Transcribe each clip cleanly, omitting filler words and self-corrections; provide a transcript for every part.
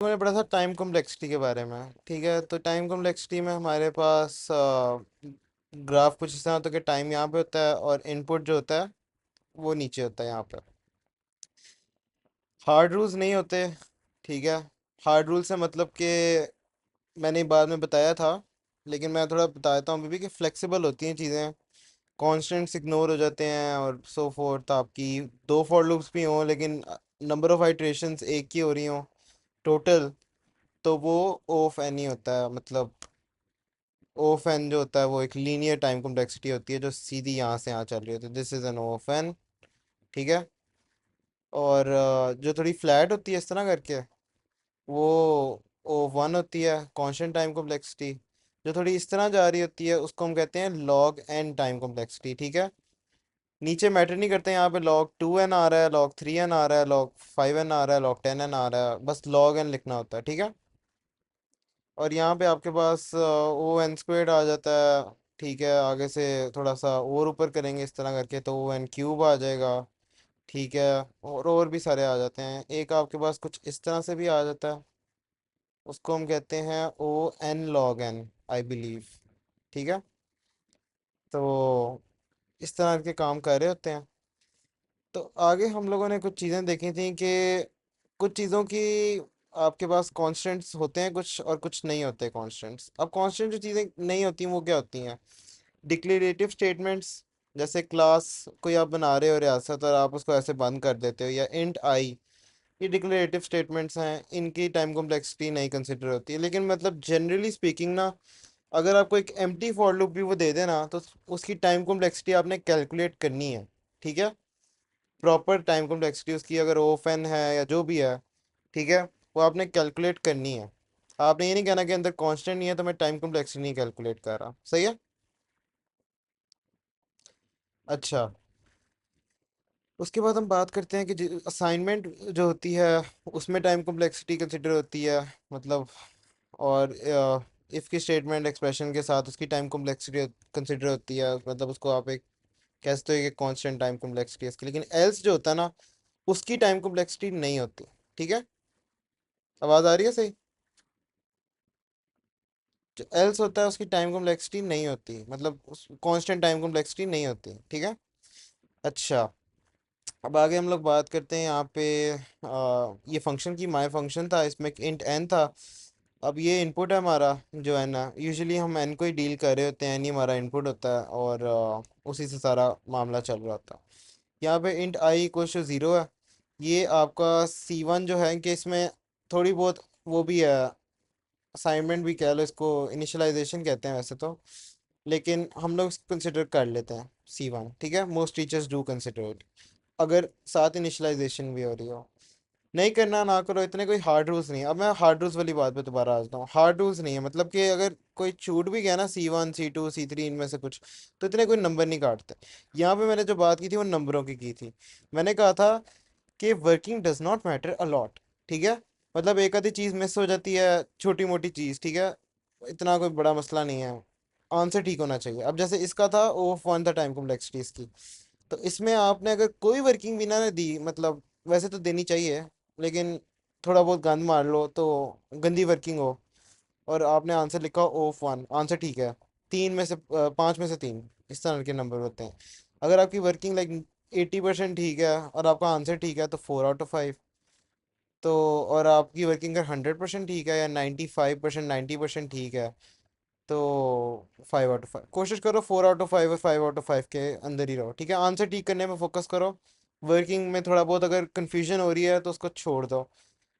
मैंने पढ़ा था टाइम कॉम्प्लेक्सिटी के बारे में। ठीक है, तो टाइम कॉम्प्लेक्सिटी में हमारे पास ग्राफ कुछ इस तरह होता है कि टाइम यहाँ पे होता है और इनपुट जो होता है वो नीचे होता है यहाँ पे। हार्ड रूल्स नहीं होते। ठीक है, हार्ड रूल से मतलब कि मैंने बाद में बताया था, लेकिन मैं थोड़ा बता देता हूँ अभी भी कि फ्लेक्सिबल होती हैं चीज़ें। कॉन्स्टेंट्स इग्नोर हो जाते हैं और सो फोर्थ। आपकी दो फॉर लूप्स भी हों लेकिन नंबर ऑफ आइट्रेशंस एक ही हो रही हों टोटल, तो वो ओफ एन ही होता है। मतलब ओफ एन जो होता है वो एक लीनियर टाइम कॉम्प्लेक्सिटी होती है जो सीधी यहाँ से यहाँ चल रही होती है। This is an of N. ठीक है, और जो थोड़ी फ्लैट होती है इस तरह करके, वो ओ वन होती है कांस्टेंट टाइम कॉम्प्लेक्सिटी। जो थोड़ी इस तरह जा रही होती है उसको हम कहते हैं लॉग एन टाइम कॉम्प्लेक्सिटी। ठीक है, नीचे मैटर नहीं करते, यहाँ पे लॉग टू एन आ रहा है, लॉग थ्री एन आ रहा है, लॉग फाइव एन आ रहा है, लॉग टेन एन आ रहा है, बस लॉग एन लिखना होता है। ठीक है, और यहाँ पे आपके पास ओ एन स्क्वेड आ जाता है। ठीक है, आगे से थोड़ा सा और ऊपर करेंगे इस तरह करके तो ओ एन क्यूब आ जाएगा। ठीक है, और भी सारे आ जाते हैं। एक आपके पास कुछ इस तरह से भी आ जाता है, उसको हम कहते हैं O N log N, I believe. ठीक है, तो इस तरह के काम कर रहे होते हैं। तो आगे हम लोगों ने कुछ चीज़ें देखी थी कि कुछ चीज़ों की आपके पास कांस्टेंट्स होते हैं कुछ, और कुछ नहीं होते कांस्टेंट्स। अब कांस्टेंट जो चीज़ें नहीं होती हैं वो क्या होती हैं? Declarative statements. जैसे क्लास कोई आप बना रहे हो रियासत और आप उसको ऐसे बंद कर देते हो, या इंट आई, ये डिक्लेरेटिव स्टेटमेंट्स हैं, इनकी टाइम कॉम्प्लेक्सिटी नहीं कंसिडर होती है। लेकिन मतलब जनरली स्पीकिंग ना, अगर आपको एक एम्प्टी फॉर लूप भी वो दे देना तो उसकी टाइम कॉम्प्लेक्सिटी आपने कैलकुलेट करनी है। ठीक है, प्रॉपर टाइम कॉम्प्लेक्सिटी उसकी अगर ओफन है या जो भी है, ठीक है, वो आपने कैलकुलेट करनी है। आपने ये नहीं कहना कि अंदर कांस्टेंट नहीं है तो मैं टाइम कॉम्प्लेक्सिटी नहीं कैलकुलेट कर रहा। सही है। अच्छा, उसके बाद हम बात करते हैं कि असाइनमेंट जो होती है उसमें टाइम कॉम्प्लेक्सिटी कंसिडर होती है। मतलब, और इफ़ की स्टेटमेंट एक्सप्रेशन के साथ उसकी टाइम कॉम्प्लेक्सिटी कंसिडर होती है। मतलब उसको आप एक कह सकते हो कि कांस्टेंट टाइम कॉम्प्लेक्सिटी है इसकी। लेकिन एल्स जो होता है ना, उसकी टाइम कॉम्प्लेक्सिटी नहीं होती। ठीक है, आवाज़ आ रही है सही? जो एल्स होता है उसकी टाइम कॉम्प्लेक्सिटी नहीं होती, मतलब उस कांस्टेंट टाइम कॉम्प्लेक्सिटी नहीं होती। ठीक है। अच्छा, अब आगे हम लोग बात करते हैं यहाँ पे ये फंक्शन की। माय फंक्शन था, इसमें एक इंट एन था। अब ये इनपुट है हमारा जो है ना, यूजुअली हम एन को ही डील कर रहे होते हैं, एन ही हमारा इनपुट होता है और उसी से सारा मामला चल रहा होता है। यहाँ पे int I equal to zero है। ये आपका सी वन जो है कि इसमें थोड़ी बहुत वो भी है, असाइनमेंट भी कह लो इसको, इनिशियलाइजेशन कहते हैं वैसे तो, लेकिन हम लोग इसको कंसिडर कर लेते हैं सी वन। ठीक है, most teachers do consider it, अगर साथ इनिशियलाइजेशन भी हो रही हो। नहीं करना ना करो, इतने कोई हार्ड रूल्स नहीं है। अब मैं हार्ड रूल्स वाली बात पे दोबारा आ जाता हूँ। हार्ड रूल्स नहीं है, मतलब कि अगर कोई छूट भी गया ना C one C two C three इनमें से कुछ, तो इतने कोई नंबर नहीं काटते। यहाँ पे मैंने जो बात की थी वो नंबरों की थी। मैंने कहा था कि working does not matter a lot. ठीक है, मतलब एक आधी चीज़ मिस हो जाती है, छोटी मोटी चीज़। ठीक है, इतना कोई बड़ा मसला नहीं है, आंसर ठीक होना चाहिए। अब जैसे इसका था ओ ऑफ वन था टाइम कॉम्प्लेक्सिटी इसकी, तो इसमें आपने अगर कोई वर्किंग भी ना दी, मतलब वैसे तो देनी चाहिए, लेकिन थोड़ा बहुत गंद मार लो तो गंदी वर्किंग हो, और आपने आंसर लिखा ऑफ वन, आंसर ठीक है, तीन में से पाँच में से तीन, इस तरह के नंबर होते हैं। अगर आपकी वर्किंग लाइक 80% ठीक है और आपका आंसर ठीक है तो 4 आउट ऑफ 5। तो और आपकी वर्किंग अगर 100% ठीक है या 95% 90% ठीक है तो 5 आउट ऑफ 5। कोशिश करो 4 आउट ऑफ 5 और 5 आउट ऑफ 5 के अंदर ही रहो। ठीक है, आंसर ठीक करने में फोकस करो। वर्किंग में थोड़ा बहुत अगर कन्फ्यूजन हो रही है तो उसको छोड़ दो।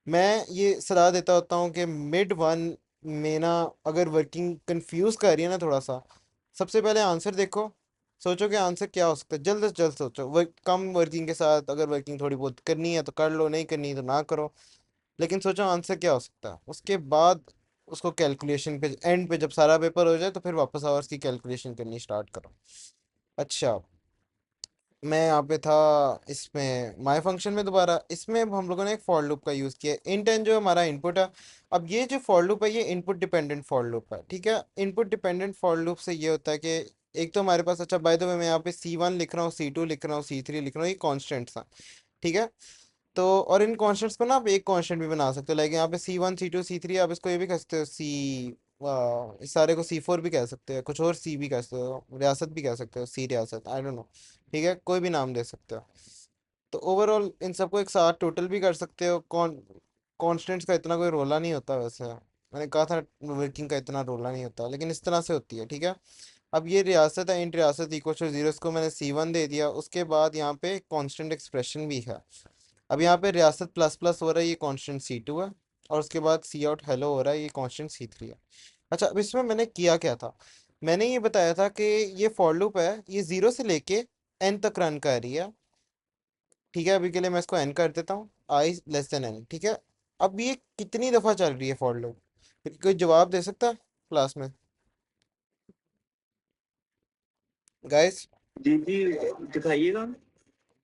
मैं ये सलाह देता होता हूँ कि मिड वन में ना, अगर वर्किंग कंफ्यूज कर रही है ना थोड़ा सा, सबसे पहले आंसर देखो। सोचो कि आंसर क्या हो सकता है, जल्द से जल्द सोचो। वर्क कम वर्किंग के साथ अगर वर्किंग थोड़ी बहुत करनी है तो कर लो, नहीं करनी तो ना करो, लेकिन सोचो आंसर क्या हो सकता है। उसके बाद उसको कैलकुलेशन पे एंड पे जब सारा पेपर हो जाए तो फिर वापस आवर्स की कैलकुलेशन करनी स्टार्ट करो। अच्छा, मैं यहाँ पे था इसमें माय फंक्शन में। दोबारा इसमें अब हम लोगों ने एक फॉर लूप का यूज़ किया। इंट एन जो हमारा इनपुट है। अब ये जो फॉर लूप है ये इनपुट डिपेंडेंट फॉर लूप है। ठीक है, इनपुट डिपेंडेंट फॉर लूप से ये होता है कि एक तो हमारे पास, अच्छा बाय द वे मैं यहाँ पे सी वन लिख रहा हूँ, सी टू लिख रहा हूँ, सी थ्री लिख रहा हूँ, ये कॉन्स्टेंट्स हैं। ठीक है, तो और इन कॉन्स्टेंट्स को ना आप एक कांस्टेंट भी बना सकते हो, लाइक यहाँ पे C1 C2 C3, आप इसको ये भी कह सकते हो इस सारे को C4 भी कह सकते हो, कुछ और सी भी कह सकते हो, रियासत भी कह सकते हो, सी रियासत, आई डोंट नो। ठीक है, कोई भी नाम दे सकते हो। तो ओवरऑल इन सबको एक साथ टोटल भी कर सकते हो। कॉन्स्टेंट्स का इतना कोई रोला नहीं होता वैसे, मैंने कहा था वर्किंग का इतना रोला नहीं होता, लेकिन इस तरह से होती है। ठीक है, अब ये रियासत है, इंट रियासत इक्वल टू जीरो, इसको मैंने C1 दे दिया। उसके बाद यहाँ पे कांस्टेंट एक्सप्रेशन भी है। अब यहाँ पे रियासत प्लस प्लस हो रहा है, ये कांस्टेंट C2 है। और उसके बाद सी आउट हेलो हो रहा है, ये कांस्टेंट C3 है। अच्छा, अब इसमें मैंने किया क्या था, मैंने ये बताया था कि ये फॉर लूप है, ये जीरो से लेके एन तक रन कर रही है। ठीक है, अभी के लिए मैं इसको एन कर देता हूँ, आई लेस देन एन। ठीक है, अब ये कितनी दफ़ा चल रही है फॉर लूप, कोई जवाब दे सकता है क्लास में, गाइस? जी जी, दिखाइएगा।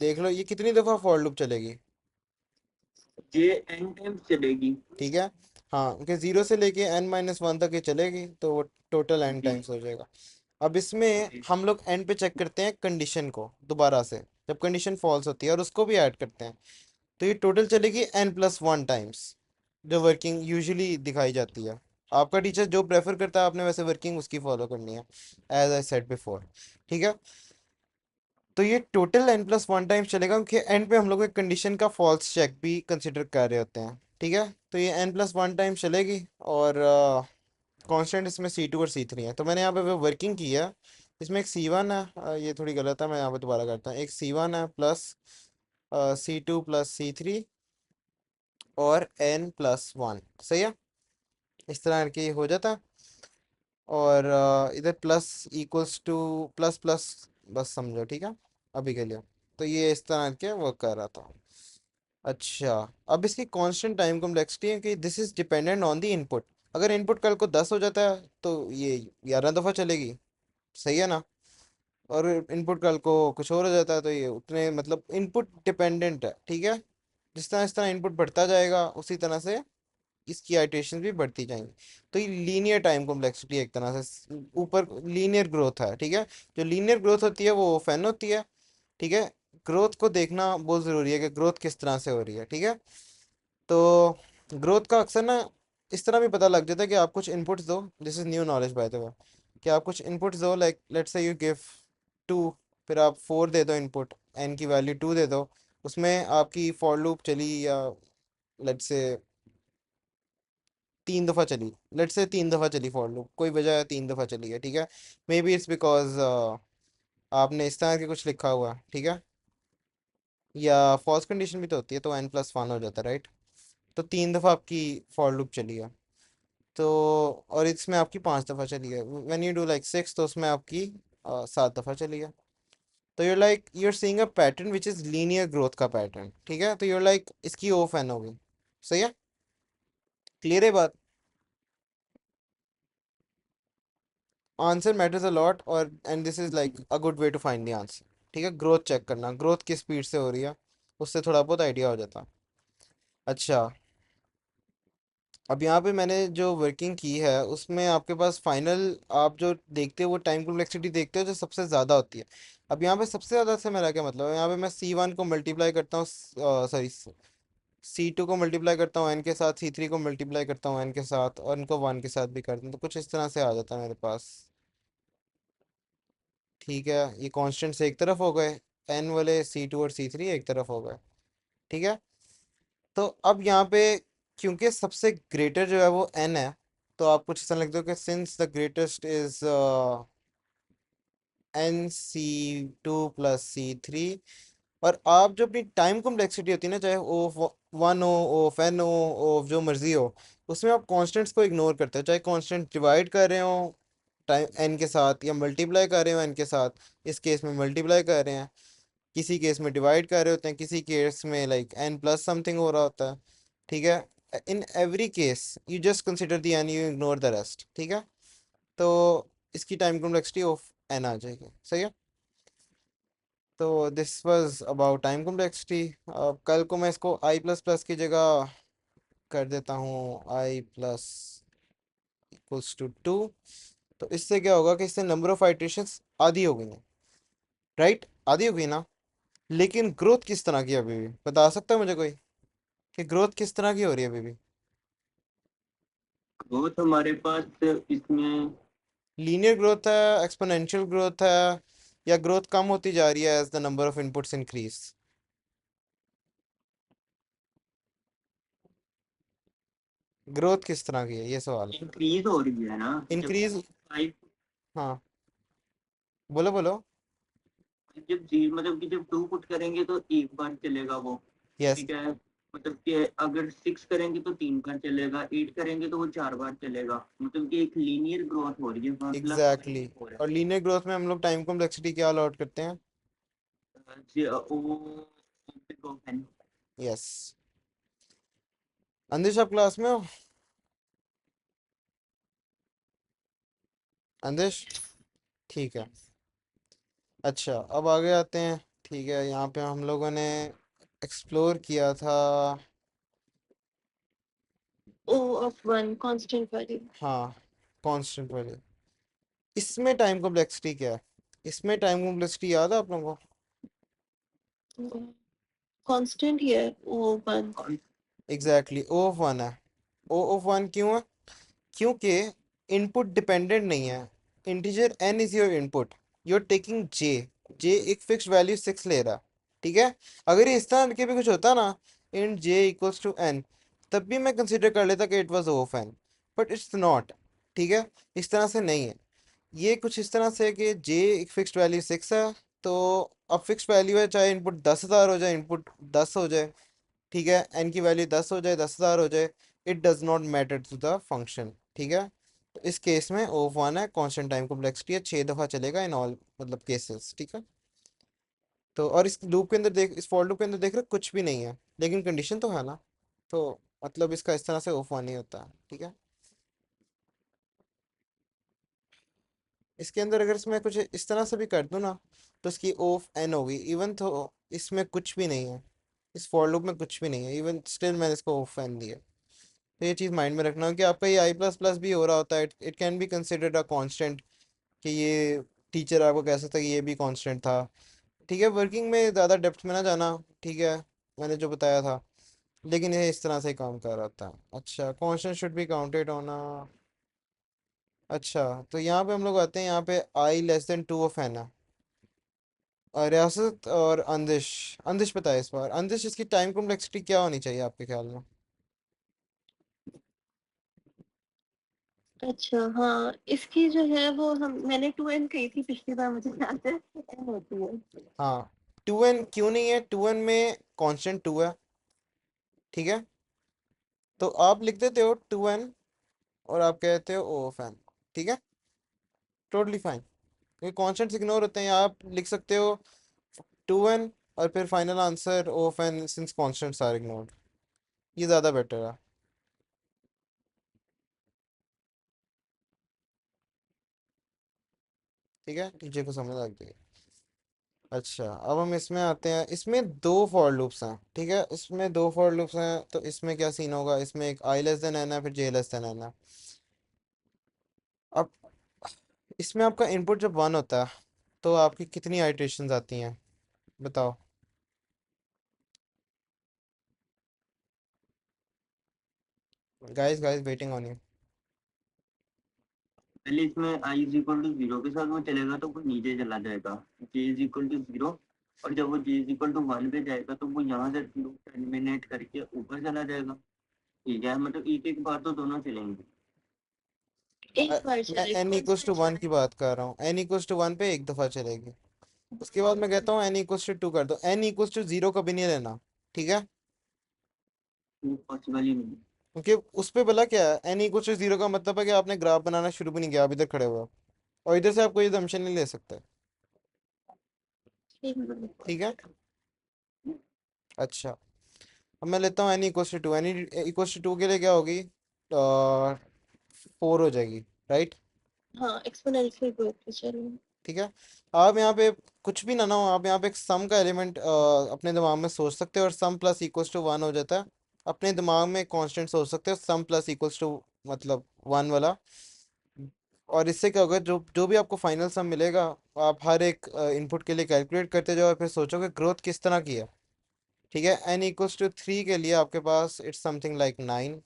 देख लो ये कितनी दफ़ा फॉर लूप चलेगी। ये एन टाइम चलेगी। ठीक है, हाँ, क्योंकि जीरो से लेके n-1 तक ये चलेगी, तो वो टोटल n जी टाइम्स हो जाएगा। अब इसमें जी हम लोग एंड पे चेक करते हैं कंडीशन को दोबारा से, जब कंडीशन फॉल्स होती है, और उसको भी ऐड करते हैं। तो ये टोटल चलेगी n+1 टाइम्स, जो वर्किंग यूजुअली दिखाई जाती है। आपका टीचर जो प्रेफर करता है, आपने वैसे वर्किंग उसकी फॉलो करनी है, एज आई सेड बिफोर। ठीक है, तो ये टोटल n+1 टाइम्स चलेगा, क्योंकि एंड पे हम लोग एक कंडीशन का फॉल्स चेक भी कंसिडर कर रहे होते हैं। ठीक है, तो ये n+1 टाइम्स चलेगी, और कांस्टेंट इसमें C2 और C3 है। तो मैंने यहाँ पे वो वर्किंग की है, इसमें एक C1 है, ये थोड़ी गलत है, मैं यहाँ पे दोबारा करता हूँ। एक C1 है प्लस C2 प्लस C3 और n+1, सही है, इस तरह करके ये हो जाता है। और इधर plus equals two plus plus, बस समझो। ठीक है, अभी के लिए तो ये इस तरह के वर्क कर रहा था। अच्छा, अब इसकी कांस्टेंट टाइम कॉम्प्लेक्सिटी है कि this is dependent on the input. अगर इनपुट कल को 10 हो जाता है तो ये 11 दफ़ा चलेगी, सही है ना? और इनपुट कल को कुछ और हो जाता है तो ये उतने, मतलब इनपुट डिपेंडेंट है। ठीक है, जिस तरह इस तरह इनपुट बढ़ता जाएगा, उसी तरह से इसकी आइट्रेशन भी बढ़ती जाएंगी। तो ये लीनियर टाइम कॉम्प्लेक्सिटी एक तरह से ऊपर लीनियर ग्रोथ है। ठीक है, जो लीनियर ग्रोथ होती है वो फैन होती है। ठीक है, ग्रोथ को देखना बहुत ज़रूरी है कि ग्रोथ किस तरह से हो रही है। ठीक है, तो ग्रोथ का अक्सर ना इस तरह भी पता लग जाता है कि आप कुछ इनपुट्स दो, this is new knowledge by the way, कि आप कुछ इनपुट्स दो, like let's say you give 2, फिर आप 4 दे दो इनपुट, एन की वैल्यू 2 दे दो, उसमें आपकी फॉर लूप चली, या लेट्स से 3 दफ़ा चली, लेट्स से 3 दफ़ा चली फॉर लूप, कोई वजह है 3 दफ़ा चली है। ठीक है, मे बी इट्स बिकॉज आपने इस तरह के कुछ लिखा हुआ है। ठीक है, या फॉल्स कंडीशन भी तो होती है, तो n+1 हो जाता है, राइट? तो 3 दफ़ा आपकी फॉर लूप चली है। तो और इसमें आपकी 5 दफ़ा चली है, व्हेन यू डू लाइक 6, तो उसमें आपकी 7 दफ़ा चली है। तो you're seeing a pattern which is linear growth का पैटर्न। ठीक है, तो यूर लाइक इसकी ओ फैन होगी, सही है, क्लियर है बात? आंसर मैटर्स अ लॉट, और and this is like a good way to find the answer. ठीक है, ग्रोथ चेक करना, ग्रोथ किस स्पीड से हो रही है, उससे थोड़ा बहुत आइडिया हो जाता है। अच्छा, अब यहाँ पे मैंने जो वर्किंग की है उसमें आपके पास फाइनल, आप जो देखते हो वो टाइम कॉम्प्लेक्सिटी देखते हो जो सबसे ज़्यादा होती है। अब यहाँ पे सबसे ज़्यादा से मेरा क्या मतलब है, यहाँ पे मैं C1 को मल्टीप्लाई करता हूँ, सॉरी, C2 को मल्टीप्लाई करता हूँ एन के साथ, C3 को मल्टीप्लाई करता हूँ एन के साथ, और इनको 1 के साथ भी करता हूँ, तो कुछ इस तरह से आ जाता है मेरे पास। ठीक है, ये कॉन्स्टेंट्स एक तरफ हो गए, एन वाले C2 और C3 एक तरफ हो गए। ठीक है, तो अब यहाँ पे क्योंकि सबसे ग्रेटर जो है वो एन है, तो आप कुछ ऐसा लिख दो कि since the greatest is n C2 + C3। और आप जो अपनी टाइम कॉम्प्लेक्सिटी होती है ना, चाहे ओ 1 हो, ओ एन हो, ओ जो मर्जी हो, उसमें आप कॉन्स्टेंट्स को इग्नोर करते हो, चाहे कॉन्स्टेंट डिवाइड कर रहे हो टाइम एन के साथ, या मल्टीप्लाई कर रहे हो एन के साथ। इस केस में मल्टीप्लाई कर रहे हैं, किसी केस में डिवाइड कर रहे होते हैं, किसी केस में लाइक एन प्लस समथिंग हो रहा होता है। ठीक है, in every case you just consider the N, you ignore the rest. ठीक है, तो इसकी टाइम कॉम्प्लेक्सिटी ऑफ एन आ जाएगी, सही है। तो this was about time complexity. अब कल को मैं इसको आई प्लस प्लस की जगह कर देता हूँ i+=2। तो इससे क्या होगा कि इससे नंबर ऑफ आइट्रेशंस आधी हो गई हैं, राइट? आधी हो गई ना? लेकिन ग्रोथ किस तरह की है अभी भी, बता सकता है मुझे कोई कि ग्रोथ किस तरह की हो रही है अभी भी? वो तो हमारे पास इसमें लीनियर ग्रोथ है, एक्सपोनेंशियल ग्रोथ है, या ग्रोथ कम होती जा रही है as the number of inputs increase? Growth किस तरह की है, ये सवाल है। इंक्रीज हो रही है ना। जब इंक्रीज। फाइव हाँ, बोलो बोलो। जब जी मतलब कि जब टू पुट करेंगे तो एक बार चलेगा वो। यस। ठीक है। मतलब कि अगर सिक्स करेंगे तो तीन बार चलेगा, एट करेंगे तो वो चार बार चलेगा, मतलब कि एक लीनियर ग्रोथ हो रही है वहाँ प्लस एग्जैक्टली फाइव exactly. हो रहा और लीनियर ग्रोथ में हम लोग टाइम कॉम्प्लेक्सिटी क्या अलॉट करते हैं? है। वो यस। अंदेश आप क्लास में हो? अंदेश? ठीक है। अच्छा, अब आगे आते हैं। ठीक है, यहाँ पे हम लोगों ने एक्सप्लोर किया था। O of one constant value. हाँ, कांस्टेंट वाली। इसमें टाइम कॉम्प्लेक्सिटी क्या है? इसमें टाइम कॉम्प्लेक्सिटी याद है आप लोगों को? Constant here O one. Exactly, O of one है। ओ ऑफ वन क्यों है? क्योंकि इनपुट डिपेंडेंट नहीं है। Integer n is your input. You are taking j. J एक फिक्स्ड वैल्यू 6 ले रहा। ठीक है। अगर ये इस तरह के भी कुछ होता ना, int j equals to n, तब भी मैं कंसिडर कर लेता कि it was O of n। But it's not. ठीक है। इस तरह से नहीं है। ये कुछ इस तरह से है कि जे एक फिक्स्ड वैल्यू 6 है। तो अब फिक्स्ड वैल्यू है, चाहे इनपुट 10,000 हो जाए, इनपुट 10 हो जाए। ठीक है, एन की वैल्यू 10 हो जाए, 10,000 हो जाए, it does not matter to the function. ठीक है। तो इस केस में ओ वन है, कांस्टेंट टाइम कॉम्प्लेक्सिटी है, 6 दफ़ा चलेगा इन ऑल मतलब केसेस। ठीक है। तो और इस लूप के अंदर देख, इस फॉर लूप के अंदर देख रहे हो, कुछ भी नहीं है, लेकिन कंडीशन तो है ना। तो मतलब इसका इस तरह से ऑफ वन ही होता है। ठीक है। इसके अंदर अगर इसमें कुछ इस तरह से भी कर दूँ ना, तो इसकी ऑफ एन होगी, इवन तो इसमें कुछ भी नहीं है। इस फॉर लूप में कुछ भी नहीं है, इवन स्टिल मैंने इसको ऑफ एन दिया। तो ये चीज़ माइंड में रखना कि आपका ये आई प्लस प्लस भी हो रहा होता है, it can be considered a constant. कि ये टीचर आपको कह सकता है कि ये भी कांस्टेंट था। ठीक है, वर्किंग में ज़्यादा डेप्थ में ना जाना। ठीक है, मैंने जो बताया था। लेकिन ये इस तरह से ही काम कर रहा था। अच्छा, कांस्टेंट शुड बी काउंटेड होना। अच्छा, तो यहाँ पे हम लोग आते हैं, यहाँ पे आई लेस देन टू ऑफ है ना। और रियासत और अंदिश। अंदिश बताए इस बार, अंदिश इसकी टाइम कॉम्प्लेक्सिटी क्या होनी चाहिए आपके ख्याल में? अच्छा हाँ, इसकी जो है वो हम मैंने 2n कही थी पिछली बार, मुझे याद है n होती है। हाँ, 2n क्यों नहीं है? 2n में कांस्टेंट 2 है। ठीक है। तो आप लिख देते हो 2n, और आप कहते हो ओ ऑफ एन। ठीक है। Totally fine. ये कॉन्स्टेंट्स इग्नोर होते हैं, आप लिख सकते हो 2n, और फिर final answer O of N since constants are ignored. ये ज़्यादा बेटर है। ठीक है, टीचर को समझ लग गई। अच्छा, अब हम इसमें आते हैं, इसमें दो फॉर लूप्स हैं। ठीक है, इसमें दो फॉर लूप्स हैं, तो इसमें क्या सीन होगा? इसमें एक आई लेस देन एन है, फिर जे लेस देन एन है। अब इसमें आपका इनपुट जब वन होता है, तो आपकी कितनी आइट्रेशंस आती हैं, बताओ? Guys guys, waiting on you. पहले इसमें I is equal to zero के साथ वो चलेगा तो वो नीचे चला जाएगा, जे इज इक्वल टू जीरो। और जब वो जे इज इक्वल टू वन पे जाएगा तो वो यहाँ से टर्मिनेट करके ऊपर चला जाएगा। ठीक है, मतलब एक एक बार तो दोनों चलेंगे। एक बार मैं चले एन कौन इक्वल्स सा टू वन चले? की बात कर रहा हूँ, एन इक्वल्स टू वन पे एक दफ़ा चलेगी। उसके बाद मैं कहता हूँ एन इक्वल्स टू टू कर दो, एन इक्वल्स टू जीरो कभी नहीं लेना। ठीक है। वो पॉसिबल ही नहीं। क्योंकि उस पे बोला क्या है, एन इक्वल्स टू जीरो का मतलब है कि आपने ग्राफ बनाना शुरू भी नहीं किया, आप इधर खड़े हुए हो, और इधर से आप कोई assumption नहीं ले सकते। एक मिनट। ठीक है। अच्छा, अब मैं लेता हूँ N equals to two, N equals to two के लिए क्या होगी? 4 हो जाएगी, राइट? हाँ, एक्सपोनेंशियल ग्रोथ पे चलो। ठीक है। आप यहाँ पे कुछ भी ना हो, आप यहाँ पे एक सम का एलिमेंट अपने दिमाग में सोच सकते हो, और सम प्लस इक्वल्स टू वन हो जाता है। अपने दिमाग में कांस्टेंट सोच सकते हो, सम प्लस इक्वल्स टू मतलब वन वाला। और इससे क्या होगा, जो जो भी आपको फाइनल सम मिलेगा, आप हर एक इनपुट के लिए कैलकुलेट करते जाओ और फिर सोचोगे ग्रोथ किस तरह की है। ठीक है, n=3 के लिए आपके पास इट्स समथिंग लाइक 9।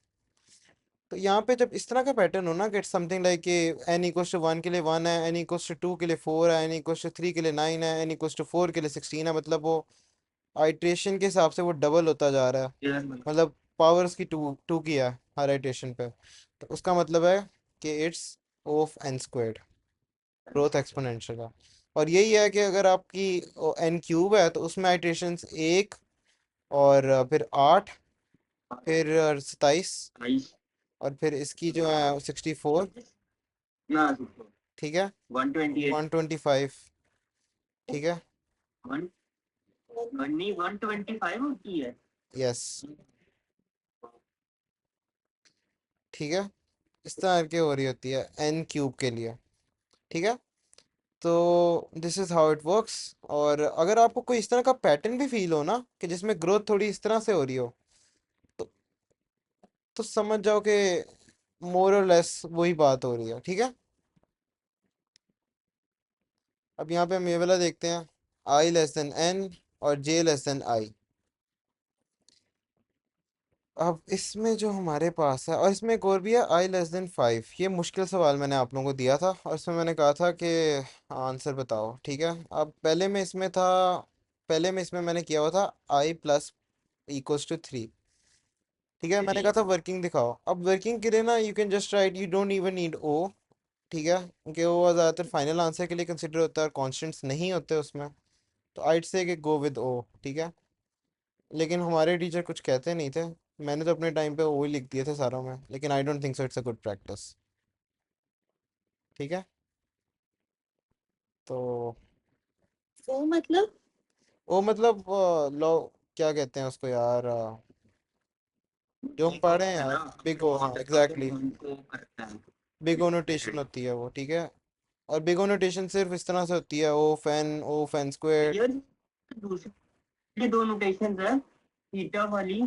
तो यहाँ पे जब इस तरह का पैटर्न हो ना कि इट्स समथिंग लाइक कि n=1 के लिए 1 है, n=2 के लिए 4 है, n=3 के लिए 9 है, n=4 के लिए 16 है, मतलब वो आइट्रेशन के हिसाब से वो डबल होता जा रहा है। यार मतलब पावर्स की टू टू किया है हर आइट्रेशन पे। तो उसका मतलब है कि it's of N squared, growth exponential का। और यही है कि अगर आपकी एन क्यूब है तो उसमें आइट्रेशंस एक, और फिर 8, फिर 27, 22 और फिर इसकी जो है 64। 26 ना ठीक है, 128 125। ठीक है, 1 नहीं 125 होती है। यस। ठीक है, इस तरह की हो रही होती है एन क्यूब के लिए। ठीक है, तो this is how it works. और अगर आपको कोई इस तरह का पैटर्न भी फील हो ना कि जिसमें ग्रोथ थोड़ी इस तरह से हो रही हो, तो तो समझ जाओ कि मोर और लेस वही बात हो रही है। ठीक है, अब यहाँ पे हम ये वाला देखते हैं, i n और j i। अब इसमें जो हमारे पास है, और इसमें एक और भी है i<5। ये मुश्किल सवाल मैंने आप लोगों को दिया था और इसमें मैंने कहा था कि आंसर बताओ। ठीक है, अब पहले में इसमें मैंने किया हुआ था i+=3। ठीक है, मैंने कहा था वर्किंग दिखाओ। अब वर्किंग के लिए ना you can just write, you don't even need O. ठीक है, क्योंकि वो ज़्यादातर फाइनल आंसर के लिए कंसिडर होता है और कॉन्स्टेंट्स नहीं होते उसमें। तो आइट से कि गो विद ओ। ठीक है, लेकिन हमारे टीचर कुछ कहते नहीं थे। मैंने तो अपने टाइम पे वो ही लिख दिए थे सारों में, लेकिन I don't think so it's a good practice. ठीक है, तो वो मतलब तो वो मतलब लो, क्या कहते हैं उसको यार, जो हम बिग ओ पढ़े हैं है यार, ना, बिग ओ, वो हाँ जब एग्जैक्टली। उनको करता है बिग ओ नोटेशन represent। होती है वो। ठीक है, और बिग ओ नोटेशन सिर्फ इस तरह से होती है, ओ फैन स्क्वायर। यार दूसरी दो नोटेशन है थीटा वाली।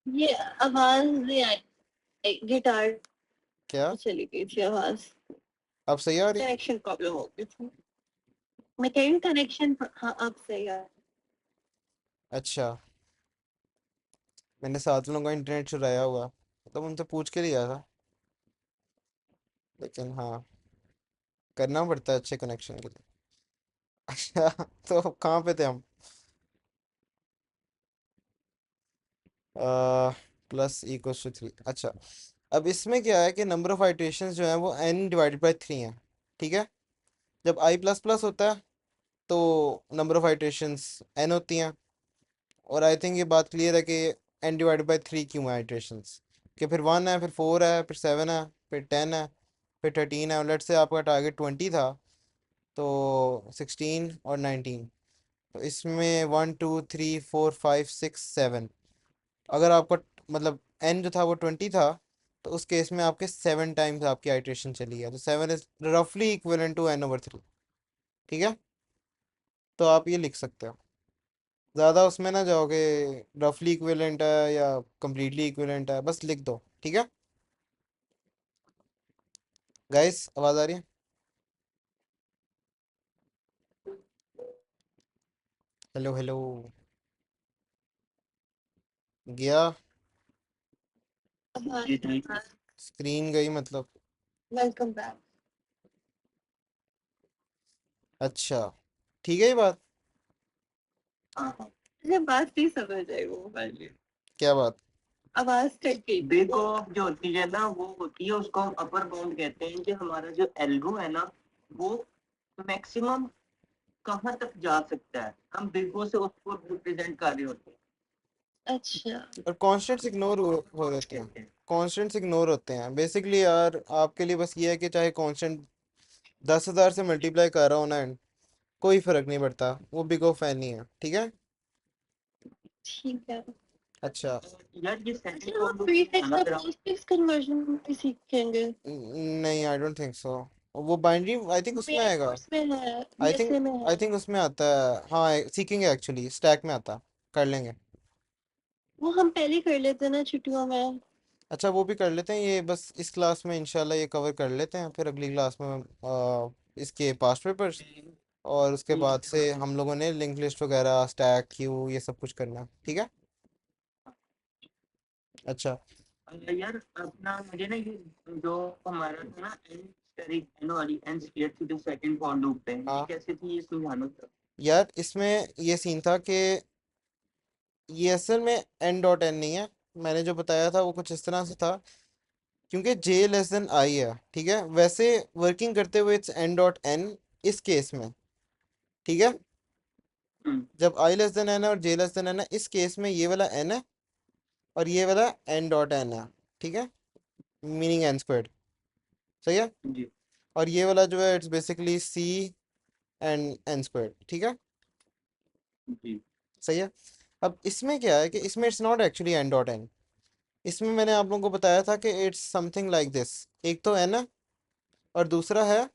ये आवाज नहीं आई, गिटार क्या, चली गई थी आवाज। अब सही आ रही? कनेक्शन प्रॉब्लम हो गई थी। मैं कह रही हूँ कनेक्शन, हाँ अब सही है। अच्छा, मैंने साथ वालों का इंटरनेट चुराया हुआ, मतलब उनसे पूछ के लिया था, लेकिन हाँ, करना पड़ता है अच्छे कनेक्शन के लिए। अच्छा, तो कहाँ पे थे हम? +e=3। अच्छा, अब इसमें क्या है कि नंबर ऑफ आइट्रेशंस जो है वो n/3 हैं। ठीक है, जब i प्लस प्लस होता है तो नंबर ऑफ आइट्रेशंस n होती हैं। और आई थिंक ये बात क्लियर है कि n/3 क्यों है आइट्रेशंस, कि फिर 1 है, फिर 4 है, फिर 7 है, फिर 10 है, फिर 13 है, और लेट से आपका टारगेट 20 था, तो 16 और 19। तो इसमें 1 2 3 4 5 6 7, अगर आपका मतलब n जो था वो 20 था, तो उस केस में आपके 7 टाइम्स आपकी आइट्रेशन चली है, तो 7 इज रफली इक्विवेलेंट टू n/3। ठीक है, तो आप ये लिख सकते हो, ज़्यादा उसमें ना जाओगे रफली इक्विवेलेंट है या कंप्लीटली इक्विवेलेंट है, बस लिख दो। ठीक है गाइस, आवाज़ आ रही है? हेलो हेलो, गया? स्क्रीन गई मतलब? Welcome back. अच्छा, ठीक है ये बात। हाँ हाँ मुझे बात नहीं समझ आई वो वाली, क्या बात? आवाज कट गई थी। बिग ऑफ जो होती है ना वो होती है, उसको हम अपर बाउंड कहते हैं कि हमारा जो एल्गो है ना वो मैक्सिमम कहाँ तक जा सकता है, हम बिग ओ से उसको रिप्रेजेंट कर रहे होते अच्छा, और कॉन्स्टेंट्स इग्नोर हो रहते हैं। हैं। कॉन्स्टेंट्स इग्नोर होते हैं बेसिकली यार, आपके लिए बस ये है कि चाहे कांस्टेंट 10,000 से मल्टीप्लाई कर रहा हो ना, कोई फर्क नहीं पड़ता, वो बिग ओ फैन नहीं है। ठीक है, ठीक है। अच्छा। यार ये सेकंड अच्छा, हम प्रॉब्लम प्रीफिक्स आना और जरा। पोस्टफिक्स कन्वर्जन भी सीखेंगे। नहीं, आई डोंट थिंक सो। वो बाइनरी आई थिंक उसमें मेरे आएगा। कोर्स में है, आई थिंक बीएसए में है। आई थिंक उसमें आता है, हाँ सीखेंगे, एक्चुअली स्टैक में आता, कर लेंगे। वो हम पहले कर लेते ना छुट्टियों में। अच्छा वो भी कर लेते हैं, ये बस इस क्लास में इंशाल्लाह ये कवर कर लेते हैं, फिर अगली क्लास में इसके पास्ट पेपर्स, और उसके बाद से हम लोगों ने लिंक लिस्ट वगैरह स्टैक क्यू ये सब कुछ करना है, ठीक है। अच्छा यार अपना मुझे ना ये जो हमारा था ना एन तारीख एन वाली N square to the second for loop पे ये हाँ कैसे थी ये समझाना था। यार, इसमें ये सीन था कि ये असल में एन डॉट एन नहीं है, मैंने जो बताया था वो कुछ इस तरह से था, क्योंकि जे लेस देन आई है, ठीक है, वैसे वर्किंग करते हुए इट्स एन डॉट एन इस केस में, ठीक है। हम्म, जब आई लेस देन एन है और जे लेस देन एन है, इस केस में ये वाला एन है और ये वाला एन डॉट एन है, ठीक है, मीनिंग एन स्क्वायर्ड, सही है। जी और ये वाला जो है it's basically C and N squared, ठीक है, जी सही है। अब इसमें क्या है कि इसमें it's not actually N dot N, इसमें मैंने आप लोगों को बताया था कि इट्स समथिंग लाइक दिस, एक तो एन है और दूसरा है,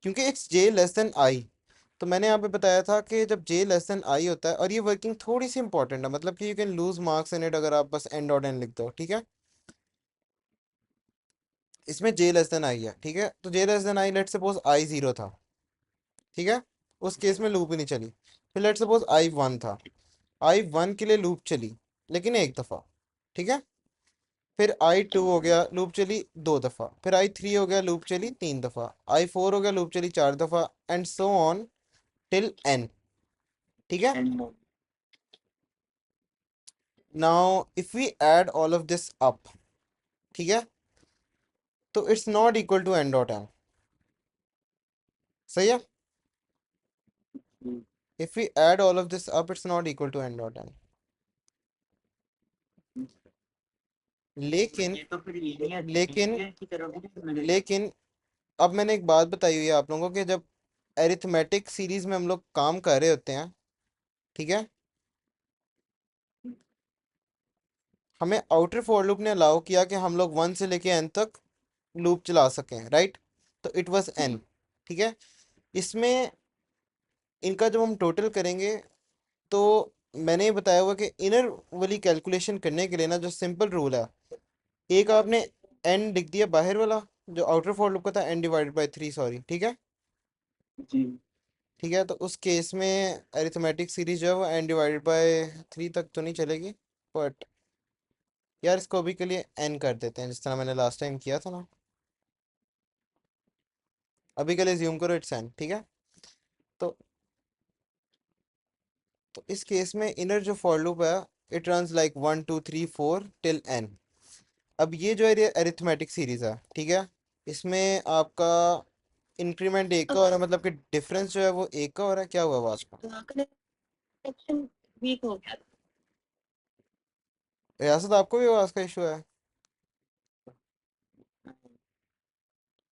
क्योंकि it's J less than I, तो मैंने यहाँ पे बताया था कि जब जे लेस देन आई होता है, और ये वर्किंग थोड़ी सी इंपॉर्टेंट है, मतलब कि you can lose marks in it अगर आप बस एन डॉट एन लिख दो, ठीक है। इसमें जे लेस देन आई है, ठीक है, तो j less than i let suppose i zero था, ठीक है, उस केस में लूप ही नहीं चली। फिर लेट सपोज आई वन था, आई वन के लिए लूप चली लेकिन एक दफ़ा, ठीक है। फिर आई टू हो गया, लूप चली दो दफ़ा, फिर आई थ्री हो गया, लूप चली तीन दफ़ा, आई फोर हो गया, लूप चली चार दफ़ा, and so on till n, ठीक है। N now if we add all of this up, ठीक है, तो it's not equal to n dot n, सही है। If we add all of this up it's not equal to n dot n, लेकिन ये तो फिर ये नहीं है लेकिन की तरफ भी मिलेगा। लेकिन अब मैंने एक बात बताई हुई है आप लोगों को कि जब एरिथमेटिक सीरीज में हम लोग काम कर रहे होते हैं, ठीक है, हमें आउटर फॉर लूप ने अलाउ किया कि हम लोग वन से लेके एन तक लूप चला सकें, राइट, तो इट वाज एन, ठीक है। इसमें इनका जब हम टोटल करेंगे, तो मैंने ये बताया हुआ कि इनर वाली कैलकुलेशन करने के लिए ना जो सिंपल रूल है, एक आपने एन लिख दिया बाहर वाला जो आउटर फॉर लूप का था, n divided by three, sorry, ठीक है, जी ठीक है, तो उस केस में अरिथमेटिक सीरीज जो है वो एन डिवाइडेड बाय थ्री तक तो नहीं चलेगी, बट यार इसको अभी के लिए एन कर देते हैं जिस तरह मैंने लास्ट टाइम किया था ना, अभी के लिए ज्यूम करो इट्स एन, ठीक है। तो इस केस में इनर जो फॉर लूप है, it runs like one two three four till n. अब ये जो है अरिथमेटिक सीरीज है, ठीक है, इसमें आपका इंक्रीमेंट एक का हो रहा है, मतलब कि डिफरेंस जो है वो एक का हो रहा है, क्या हुआ आवाज का, कनेक्शन वीक हो गया। रियासत आपको भी आवाज का इशू है,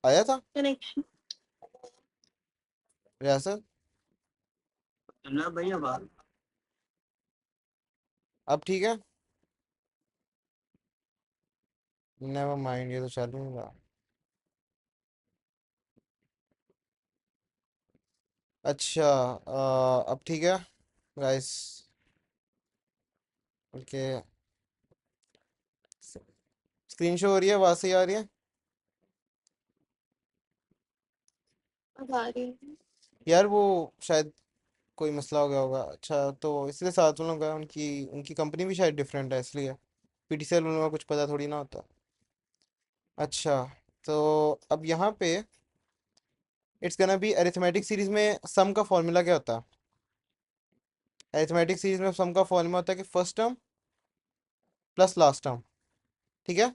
आया था कनेक्शन रियासत, चलना भाई अब अब ठीक है, नेवर माइंड, ये तो चालू नहीं रहा। अच्छा अब ठीक है गाइस, ओके, स्क्रीन शो हो रही है, आवाज सही आ रही है। अब आ रही है। यार वो शायद कोई मसला हो गया होगा, अच्छा तो इसलिए साथ वालों का उनकी उनकी कंपनी भी शायद डिफरेंट है, इसलिए पीटीसीएल वालों का कुछ पता थोड़ी ना होता। अच्छा, तो अब यहाँ पे it's gonna be arithmetic series में सम का फॉर्मूला क्या होता है, अरिथमेटिक सीरीज में सम का फॉर्मूला होता है कि first term plus last term, ठीक है,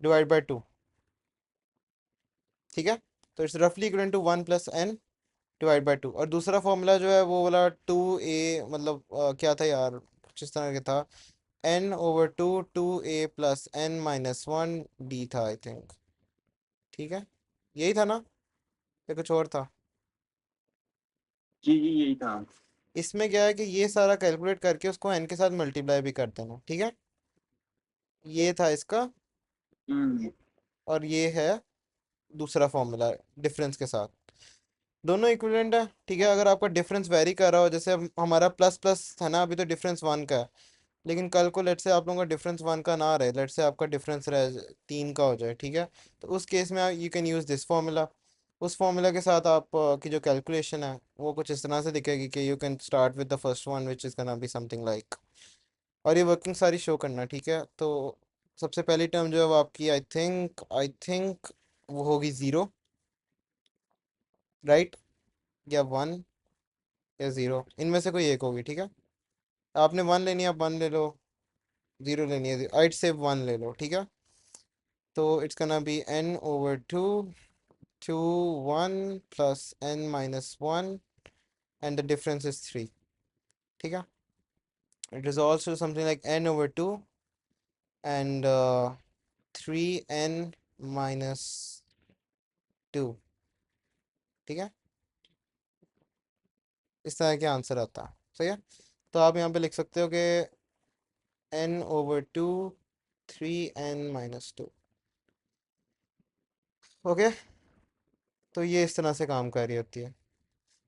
डिवाइड बाय टू, ठीक है, तो इट्स रफली equal to one plus n divide by two, और दूसरा फॉर्मूला जो है वो वाला टू ए, मतलब क्या था यार, कुछ इस तरह का था, n over two two a plus n minus one d था आई थिंक, ठीक है, यही था ना, या कुछ और था। जी जी यही था। इसमें क्या है कि ये सारा कैलकुलेट करके उसको एन के साथ मल्टीप्लाई भी कर देना, ठीक है, ये था इसका, हम्म और ये है दूसरा फॉर्मूला डिफरेंस के साथ, दोनों इक्विवेलेंट है, ठीक है। अगर आपका डिफरेंस वेरी कर रहा हो, जैसे अब हमारा प्लस प्लस है ना, अभी तो डिफरेंस वन का है, लेकिन कल को लेट से आप लोगों का डिफरेंस 1 का ना रहे, लेट से आपका डिफरेंस रहे 3 का हो जाए, ठीक है, तो उस केस में you can use this formula. उस फॉर्मूला के साथ आप की जो कैलकुलेशन है वो कुछ इस तरह से दिखेगी कि you can start with the first one which is gonna be something like, और ये वर्किंग सारी शो करना, ठीक है। तो सबसे पहली टर्म जो है वो आपकी आई थिंक वो होगी 0, राइट, या 1 या 0, इनमें से कोई एक होगी, ठीक है। आपने 1 लेनी है, आप 1 ले लो, 0 लेनी है, आइट से 1 ले लो, ठीक है। तो it's gonna B n/2 2 1 plus n-1 and the difference is 3, ठीक है। It is also something like n/2 and 3n-2, ठीक है। इस तरह के आंसर आता है, सही है। तो आप यहाँ पे लिख सकते हो कि n/2 3n-2, ओके। तो ये इस तरह से काम कर रही होती है।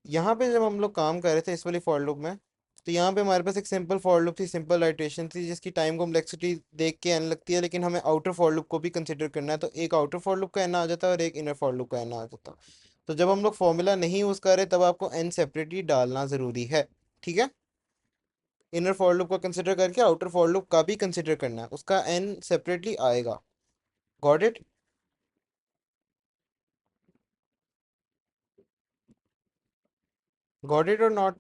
यहाँ पे जब हम लोग काम कर रहे थे इस वाली फॉर लूप में, तो यहाँ पे हमारे पास एक सिंपल फॉर लूप थी, सिंपल आइटरेशन थी, जिसकी टाइम कॉम्प्लेक्सिटी देख के एन लगती है, लेकिन हमें आउटर फॉर लूप को भी कंसिडर करना है, तो एक आउटर फॉर लूप का एन आ जाता है और एक इनर फॉर लूप का एन आ जाता है। तो जब हम लोग फॉर्मूला नहीं यूज़ कर रहे तब आपको एन सेपरेटली डालना ज़रूरी है, ठीक है। इनर फॉर लूप का कंसिडर करके आउटर फॉर लूप का भी कंसिडर करना है, उसका एन सेपरेटली आएगा। Got it? गॉट इट और नॉट?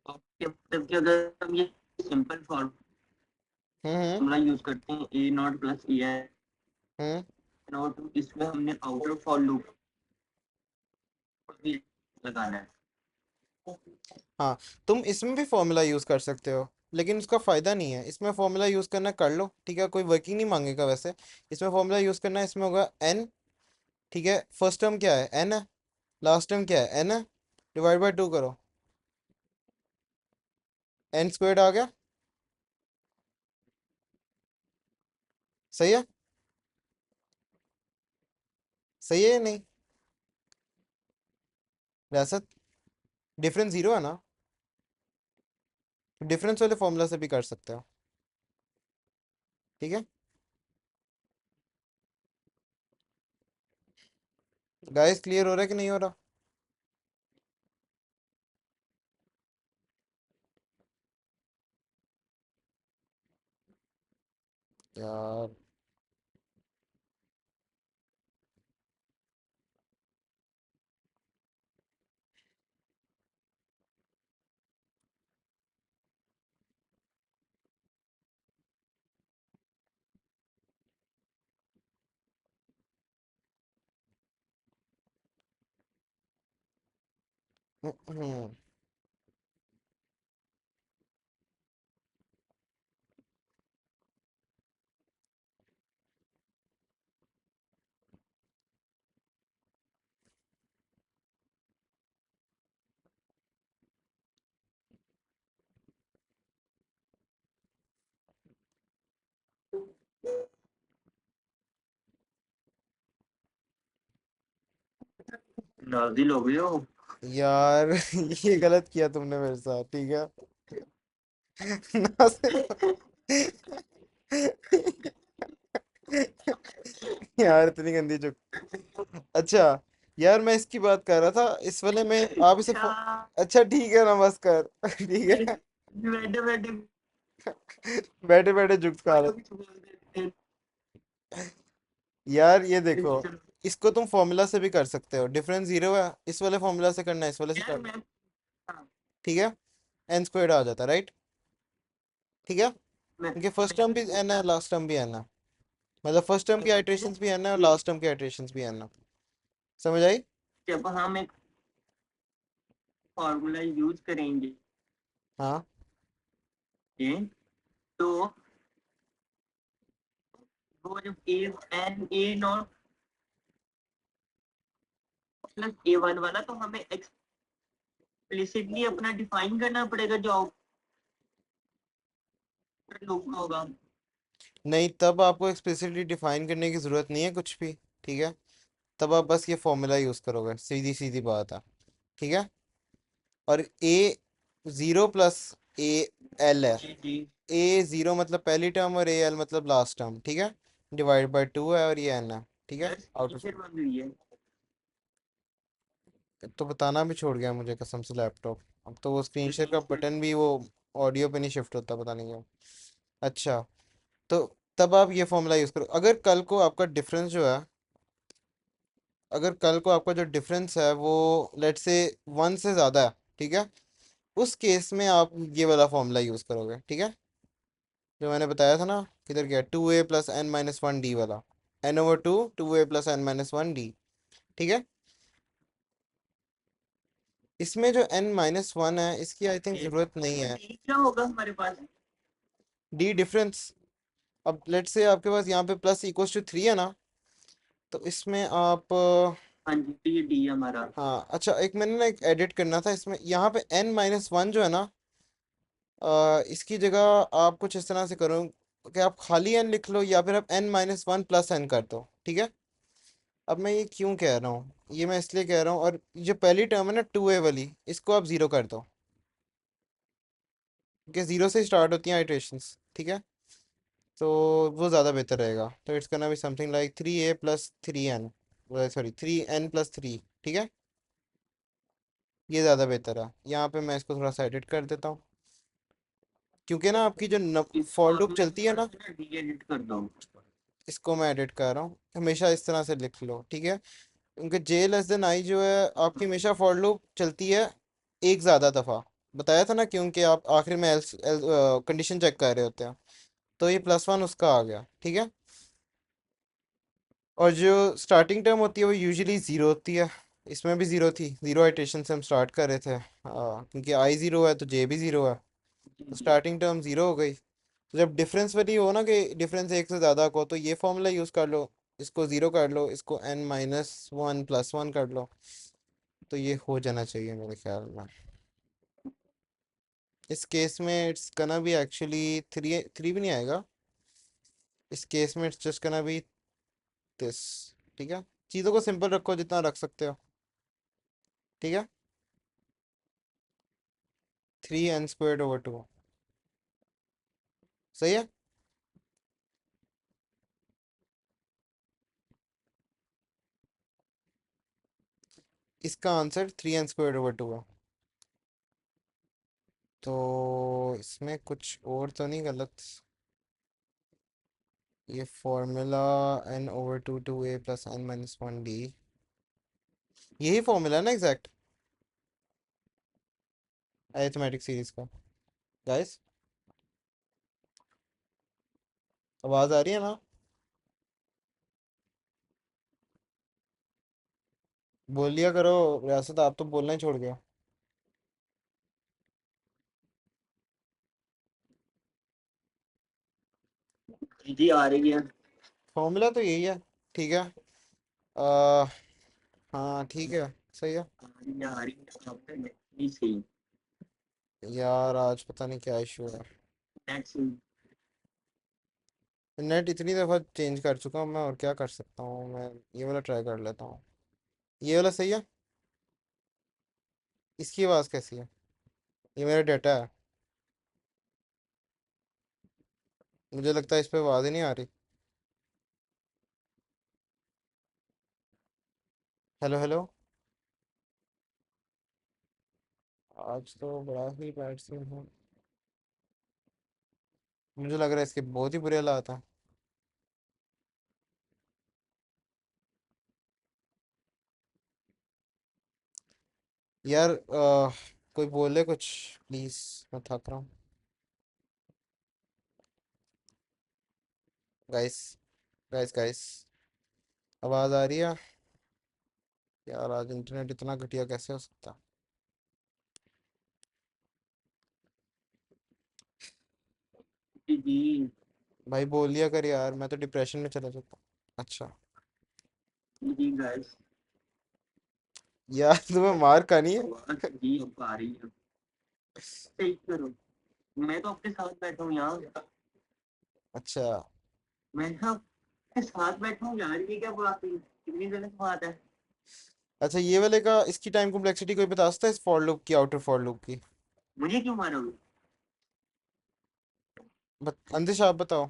मतलब कि अगर हम ये सिंपल हम्म। फॉर्मूला यूज करते हैं ए नॉट प्लस ई है हम्म। नॉट, इसमें हमने आउटर फॉर लूप भी लगाना है। हाँ, तुम इसमें भी फॉर्मूला यूज़ कर सकते हो, लेकिन उसका फ़ायदा नहीं है। इसमें फॉर्मूला यूज़ करना कर लो, ठीक है, कोई वर्किंग नहीं मांगेगा वैसे। इसमें फॉर्मूला यूज़ करना है, इसमें होगा एन, ठीक है। फर्स्ट टर्म क्या है? एन है। लास्ट टर्म क्या है? एन है। डिवाइड बाय 2 करो, एन स्क्वायर्ड आ गया, सही है। सही है या नहीं? वैसे डिफरेंस 0 है ना, डिफरेंस वाले फॉर्मूला से भी कर सकते हो, ठीक है। गाइस क्लियर हो रहा है कि नहीं हो रहा? यार हम्म। नाजिल हो गए हो। यार ये गलत किया तुमने मेरे साथ, ठीक है। नासिर यार इतनी गंदी जो, अच्छा यार मैं इसकी बात कर रहा था, इस वाले में आप इसे अच्छा अच्छा ठीक है, नमस्कार ठीक फिर है। बैठे बैठे बैठे बैठे जुग खा वालों रहे। की बोल देते हैं। यार ये देखो, चलो इसको तुम फॉर्मूला से भी कर सकते हो, डिफरेंस 0 है, इस वाले फॉर्मूला से करना है, इस वाले से यार कर लो, मैं, हाँ, ठीक है। एन स्क्वायर्ड आ जाता है, राइट, ठीक है। क्योंकि फर्स्ट मैं टर्म ये भी एन है, पूछना लास्ट टर्म भी एन है, मतलब फर्स्ट टर्म की चाहता हूँ आइटरेशंस भी एन है और कि लास्ट टर्म की आइटरेशंस भी एन है। समझ आई? जब हम एक फॉर्मूला यूज करेंगे हाँ। ये, तो वो जब a n a naught plus a one वाला, तो हमें एक्सप्लिसिटली अपना डिफाइन करना पड़ेगा जो आउटर लूप का होगा। नहीं, तब आपको एक्सप्लिसिटली डिफाइन करने की ज़रूरत नहीं है कुछ भी, ठीक है। तब आप बस ये फॉर्मूला यूज़ करोगे, सीधी सीधी बात है, ठीक है। और ए 0 प्लस ए एल है। जी जी। ए जीरो मतलब पहली टर्म और ए एल मतलब लास्ट टर्म, ठीक है। डिवाइड बाय टू है और ये एन है, ठीक है। यस आउट ऑफ टीचर बन रही है। तो बताना भी छोड़ गया मुझे कसम से लैपटॉप। अब तो वो स्क्रीन तो शेयर का टीचर बटन भी वो ऑडियो पे नहीं शिफ्ट होता, पता नहीं क्यों। अच्छा, तो तब आप ये फॉर्मूला यूज़ करो। अगर कल को आपका डिफरेंस जो है, अगर कल को आपका जो डिफरेंस है वो लेट से वन से ज़्यादा है, ठीक है, उस केस में आप ये वाला फॉर्मूला यूज़ करोगे, ठीक है। जो मैंने बताया था ना, किधर गया, two a plus n minus one d वाला, n over two two a plus n minus one d, ठीक है। इसमें जो एन माइनस वन है इसकी आई थिंक ये ज़रूरत नहीं है। क्या होगा हमारे पास? D difference. अब लेट से आपके पास यहाँ पे प्लस इक्वल्स टू थ्री है ना, तो इसमें आप हाँ जी, तो ये डी हमारा। हाँ अच्छा, एक मैंने ना एक एडिट करना था इसमें, यहाँ पे एन माइनस वन जो है ना, इसकी जगह आप कुछ इस तरह से करो कि आप खाली एन लिख लो या फिर आप n minus one plus n कर दो, ठीक है। अब मैं ये क्यों कह रहा हूँ, ये मैं इसलिए कह रहा हूँ, और जो पहली टर्म है ना टू ए वाली, इसको आप ज़ीरो कर दो, क्योंकि ज़ीरो से स्टार्ट होती हैं आइट्रेशंस, ठीक है। तो वो ज़्यादा बेहतर रहेगा। तो इट्स करना भी something like three a plus three n, sorry three n plus three, ठीक है। ये ज़्यादा बेहतर है। यहाँ पे मैं इसको थोड़ा सा एडिट कर देता हूँ, क्योंकि ना आपकी जो इसको फॉर आप लूप ना चलती है थोड़ा ना, सा ना डी एडिट कर दो। इसको मैं एडिट कर रहा हूँ, हमेशा इस तरह से लिख लो, ठीक है। क्योंकि जे लेस देन आई जो है आपकी हमेशा फॉर लूप चलती है एक ज़्यादा दफ़ा। बताया था ना, क्योंकि आप आखिर में एल्स कंडीशन चेक कर रहे होते हैं। तो ये प्लस वन उसका आ गया, ठीक है। और जो स्टार्टिंग टर्म होती है वो यूजुअली ज़ीरो होती है। इसमें भी ज़ीरो थी, ज़ीरो आइट्रेशन से हम स्टार्ट कर रहे थे, क्योंकि आई ज़ीरो है तो जे भी ज़ीरो है, जी तो जी। स्टार्टिंग टर्म ज़ीरो हो गई। तो जब डिफरेंस वाली हो ना कि डिफरेंस एक से ज़्यादा को, तो ये फॉर्मूला यूज़ कर लो, इसको ज़ीरो कर लो, इसको n minus one plus one कर लो, तो ये हो जाना चाहिए मेरे ख्याल में। इस केस में इट्स कना भी एक्चुअली थ्री, थ्री भी नहीं आएगा इस केस में, इट्स जस्ट कना भी दिस, ठीक है। चीज़ों को सिंपल रखो जितना रख सकते हो, ठीक है। Three n squared over two, सही है। इसका answer three n squared over two है। तो इसमें कुछ और तो नहीं गलत, ये formula n over two two a plus n minus one d, यही फॉर्मूला है ना एग्जैक्ट अरिथमेटिक सीरीज का। गाइस, आवाज़ आ रही है ना? बोल लिया करो रियासत, आप तो बोलना ही छोड़ गए। जी जी, आ रही है। फॉर्मूला तो यही है, ठीक है। आ, हाँ ठीक है, सही है। आ रही है, आ रही है, आपने नहीं सही। यार आज पता नहीं क्या इशू है। नेक्स्ट। नेट इतनी दफ़ा चेंज कर चुका हूँ मैं, और क्या कर सकता हूँ मैं। ये वाला ट्राई कर लेता हूँ, ये वाला सही है। इसकी आवाज़ कैसी है? ये मेरा डाटा है, मुझे लगता है इस पे आवाज़ ही नहीं आ रही। Hello hello. आज तो बड़ा ही बैड सीन है, मुझे लग रहा है इसके बहुत ही बुरे हालात हैं। यार कोई बोले कुछ, प्लीज़, मैं थक रहा हूँ। गाइस, गाइस गाइस, आवाज़ आ रही है? यार आज इंटरनेट इतना घटिया कैसे हो सकता है? जी जी। भाई बोल लिया कर यार, मैं तो डिप्रेशन में चला जाता हूँ। अच्छा, जी गाइस। यार तुम्हें मार का नहीं है? आवाज जी अब आ रही है। सही करो। मैं तो आपके साथ बैठा हूँ यहाँ। अच्छा मैं ना आपके साथ बैठा हूँ यार, ये क्या बात है, कितनी गलत बात है। अच्छा, ये वाले का इसकी टाइम कॉम्प्लेक्सिटी कोई बता सकता है, इस फॉर लूप की, आउटर फॉर लूप की? मुझे क्यों मारोगे? अंदिश आप बताओ।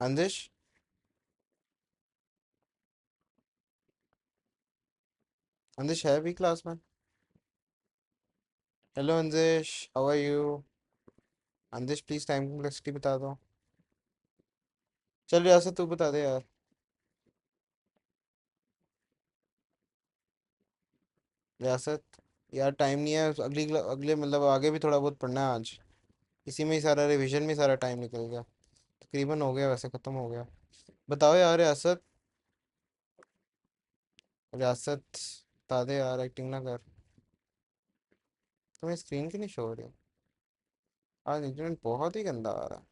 अंदिश। अंदिश है भी क्लास में? Hello Andish, how are you? Andish please time complexity बता दो। चल रियासत तू बता दे यार। रियासत। यार टाइम नहीं है, अगले मतलब आगे भी थोड़ा बहुत पढ़ना है आज। इसी में ही सारा रिवीजन में सारा टाइम निकल गया। तकरीबन हो गया, वैसे ख़त्म हो गया। बताओ यार रियासत। रियासत बता दे यार, एक्टिंग ना कर। तुम्हें स्क्रीन की नहीं शो हो रही? आज इंटरनेट बहुत ही गंदा आ रहा है।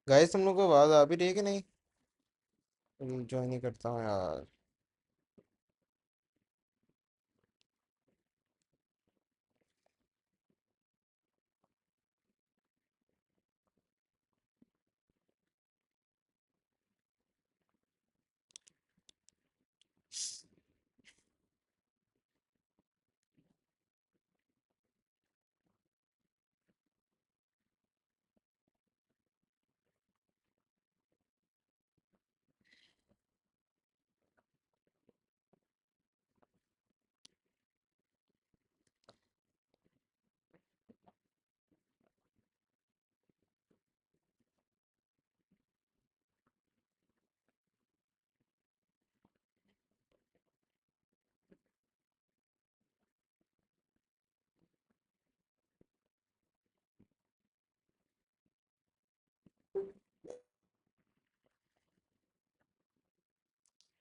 गाइस तुम लोग को आवाज़ आ भी रही है कि नहीं? ज्वाइन ही करता हूँ यार।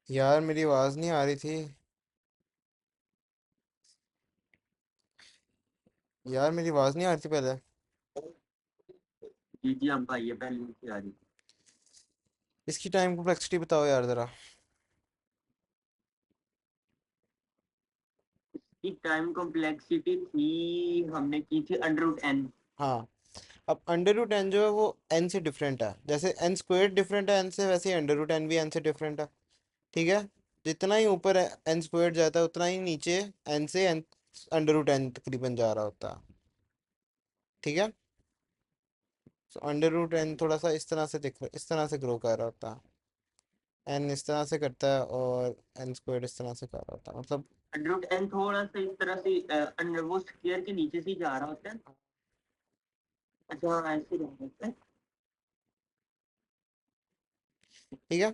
यार मेरी आवाज़ नहीं आ रही थी। यार मेरी आवाज़ नहीं आ रही थी पहले। जी जी, अब आइए, पहले से आ रही। इसकी टाइम कॉम्प्लेक्सिटी बताओ यार ज़रा। की टाइम कॉम्प्लेक्सिटी थी, हमने की थी अंडर रूट एन। हाँ। अब अंडर रूट एन जो है वो एन से डिफरेंट है, जैसे एन स्क्वायर डिफरेंट है एन से, वैसे ही अंडर रूट एन भी एन से डिफरेंट है। ठीक है। जितना ही ऊपर एन स्क्वायर जाता है उतना ही नीचे एन से एन अंडर रूट एन तकरीबन जा रहा होता है। ठीक है। तो अंडर रूट एन थोड़ा सा इस तरह से दिख इस तरह से ग्रो कर रहा होता है। एन इस तरह से करता है और एन स्क्वायर इस तरह से कर रहा होता है, मतलब। अंडर रूट एन थोड़ा सा इस तरह से अंडर वो स्क्वायर के नीचे से ही जा रहा होता है। अच्छा हाँ, ऐसे ही होता है। ठीक है।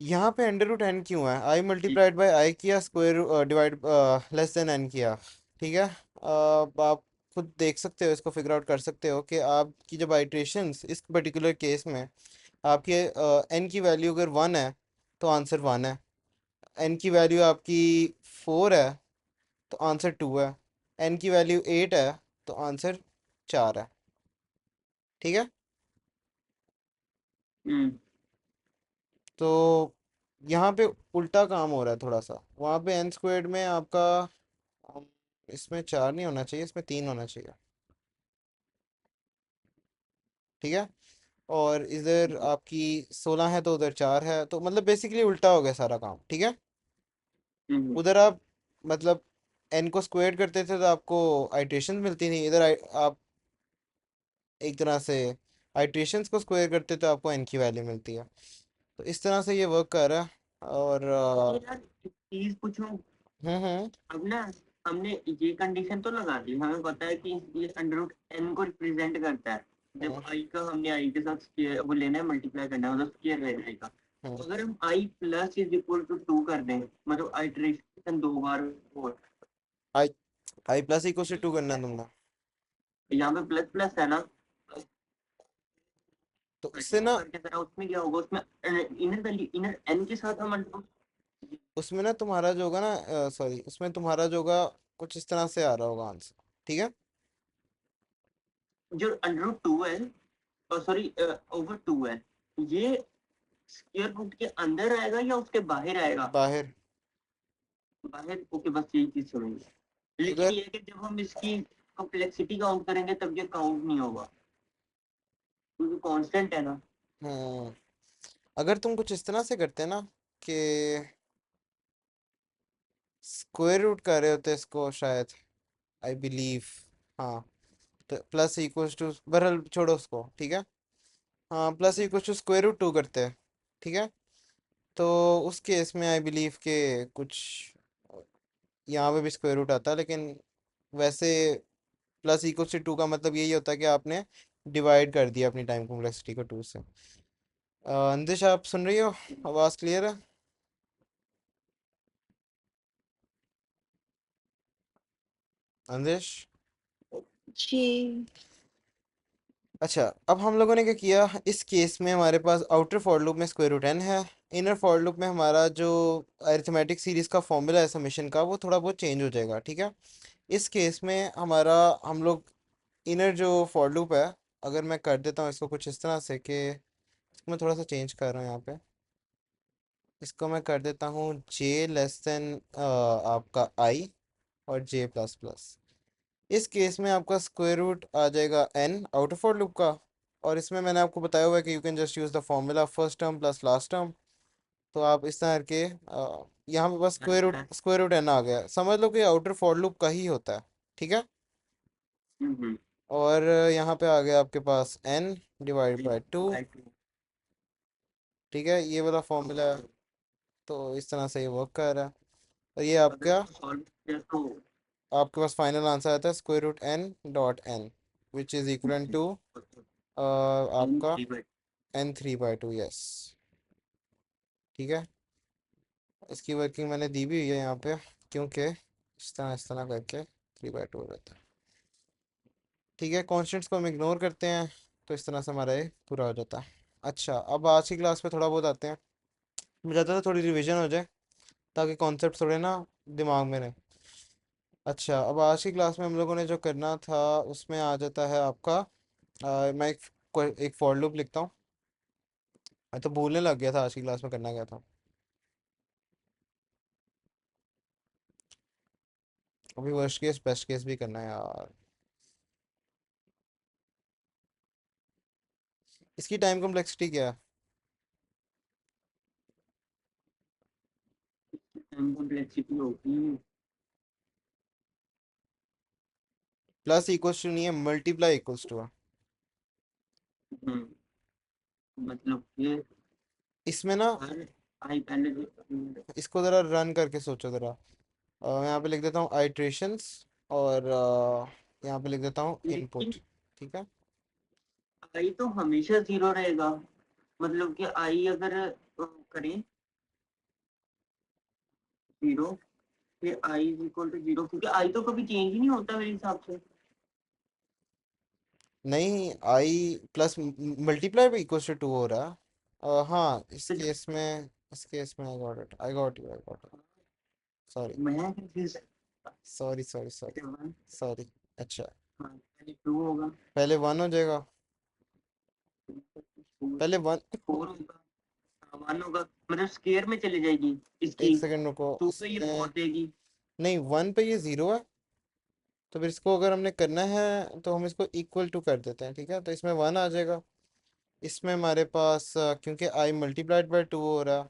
यहाँ पे अंडर रूट एन क्यों है? आई जी। मल्टीप्लाइड बाई आई किया, square divide less than n किया। ठीक है। अब आप खुद देख सकते हो, इसको फिगर आउट कर सकते हो कि आपकी जब आइट्रेशंस इस पर्टिकुलर केस में आपके एन की वैल्यू अगर वन है तो आंसर वन है। एन की वैल्यू आपकी फोर है तो आंसर टू है। एन की वैल्यू एट है तो आंसर चार है। ठीक है। हम्म। तो यहाँ पे उल्टा काम हो रहा है थोड़ा सा, वहाँ पे एन स्क्वायर्ड में आपका अम, इसमें चार नहीं होना चाहिए, इसमें तीन होना चाहिए। ठीक है। और इधर आपकी सोलह है तो उधर चार है, तो मतलब बेसिकली उल्टा हो गया सारा काम। ठीक है। हम्म। उधर आप मतलब एन को स्क्वायर करते थे तो आपको आइट्रेशन मिलती थी, इधर आप एक तरह से आइट्रेशंस को स्क्वायर करते तो आपको एन की वैल्यू मिलती है। तो इस तरह से ये वर्क कर रहा है। और ये यार एक चीज पूछूं। हम्म। अब ना, हमने ये कंडीशन तो लगा दी, हमें पता है कि ये अंडर रूट एन को रिप्रेजेंट करता है। जब हम्म। आई का हमने आई के साथ स्क्वायर वो लेना है, मल्टीप्लाई करना है, मतलब स्क्वायर रहना है का। हम्म। तो अगर हम i plus is equal to two कर दें, मतलब आइटरेशन दो बार हो, आई आई प्लस इक्वल से टू करना है तुमने। यहाँ पे प्लस प्लस है ना, तो उससे टू ना करके जरा उसमें क्या होगा, उसमें इनर वैल्यू इनर एन के साथ हम उसमें ना तुम्हारा जो होगा ना, सॉरी, उसमें तुम्हारा जो होगा कुछ इस तरह से आ रहा होगा आंसर। ठीक है। जो अंडर रूट टू है, सॉरी ओवर टू है, ये स्क्वायर रूट के अंदर आएगा या उसके बाहर आएगा? बाहर। बाहर, ओके, बस यही चीज समझ। लेकिन अगर ये है कि जब हम इसकी कॉम्प्लेक्सिटी काउंट करेंगे तब ये काउंट नहीं होगा, क्योंकि कांस्टेंट है ना। हम्म अगर तुम कुछ इस तरह से करते ना कि स्क्वायर रूट कर रहे होते इसको शायद, आई बिलीव, हाँ, तो प्लस इक्वल्स टू, बहरहाल छोड़ो उसको, ठीक है। हाँ, plus equals to square root two करते हैं, ठीक है। तो उस केस में आई बिलीव के कुछ यहाँ पे भी स्क्वायर रूट आता है, लेकिन वैसे प्लस इक्वल्स टू का मतलब यही होता है कि आपने डिवाइड कर दिया अपनी टाइम कॉम्प्लेक्सिटी को टू से। अंदिश, आप सुन रही हो? आवाज़ क्लियर है? अंदिश? जी। अच्छा, अब हम लोगों ने क्या किया, इस केस में हमारे पास आउटर फॉर लूप में स्क्वायर रूट एन है। इनर फॉर लूप में हमारा जो अरिथमेटिक सीरीज का फॉर्मूला है समेशन का, वो थोड़ा बहुत चेंज हो जाएगा, ठीक है। इस केस में हमारा, हम लोग इनर जो फॉर लूप है, अगर मैं कर देता हूँ इसको कुछ इस तरह से कि, मैं थोड़ा सा चेंज कर रहा हूँ यहाँ पे, इसको मैं कर देता हूँ जे लेस देन आपका आई और जे प्लस प्लस। इस केस में आपका स्क्वायर रूट आ जाएगा एन आउटर फॉर लूप का, और इसमें मैंने आपको बताया हुआ है कि you can just use the formula first term plus last term. तो आप इस तरह के यहाँ पे बस स्क्वायर रूट एन आ गया, समझ लो कि आउटर फॉर लूप का ही होता है, ठीक है। हम्म। और यहाँ पे आ गया आपके पास n divide by two, by two. ठीक है, ये वाला फॉर्मूला है। तो इस तरह से ये वर्क कर रहा है। और ये अगर आपका, इसको सॉल्व किया तो आपके पास फाइनल आंसर आता है square root n dot n, which is equal to n आपका three by n three by two, yes, ठीक है। इसकी वर्किंग मैंने दी भी हुई है यहाँ पे, क्योंकि इस तरह करके थ्री बाई टू हो जाता है, ठीक है। कॉन्स्टेंट्स को हम इग्नोर करते हैं, तो इस तरह से हमारा ये पूरा हो जाता है। अच्छा, अब आज की क्लास पे थोड़ा बहुत आते हैं। मैं चाहता था थोड़ी रिवीजन हो जाए, ताकि कॉन्सेप्ट थोड़े ना दिमाग में रहे। अच्छा, अब आज की क्लास में हम लोगों ने जो करना था, उसमें आ जाता है आपका, मैं एक फॉर लूप लिखता हूँ। मैं तो भूलने लग गया था आज की क्लास में करना क्या था। अभी वर्स्ट केस बेस्ट केस भी करना है यार। इसकी टाइम कॉम्प्लेक्सिटी क्या है? टाइम कॉम्प्लेक्सिटी होगी। प्लस इक्वल्स टू नहीं है, मल्टीप्लाई इक्वल्स टू है। हम्म, मतलब ये इसमें ना, हर आई पहले इसको ज़रा रन करके सोचो ज़रा। यहाँ पे लिख देता हूँ आइट्रेशंस, और यहाँ पे लिख देता हूँ लेकिन इनपुट, ठीक है। आई तो हमेशा जीरो रहेगा, मतलब कि आई अगर करें जीरो, फिर I is equal to zero, क्योंकि आई तो कभी चेंज ही नहीं होता मेरे हिसाब से। नहीं, आई प्लस मल्टीप्लाई भी इक्वल्स टू टू हो रहा है। हाँ, तो जब इस केस में आई गॉट इट, सॉरी, मैं confused- सॉरी, जब वन, सॉरी। अच्छा, हाँ पहले टू होगा, पहले वन हो जाएगा, पहले वन। फोर होगा, वन होगा, मतलब स्केयर में चली जाएगी एक इसकी, सेकंड रुको, टू पे ये फोर इसमें देगी। नहीं, वन पे ये ज़ीरो है, तो फिर इसको अगर हमने करना है तो हम इसको इक्वल टू कर देते हैं, ठीक है। तो इसमें वन आ जाएगा। इसमें हमारे पास क्योंकि आई मल्टीप्लाइड बाय टू हो रहा,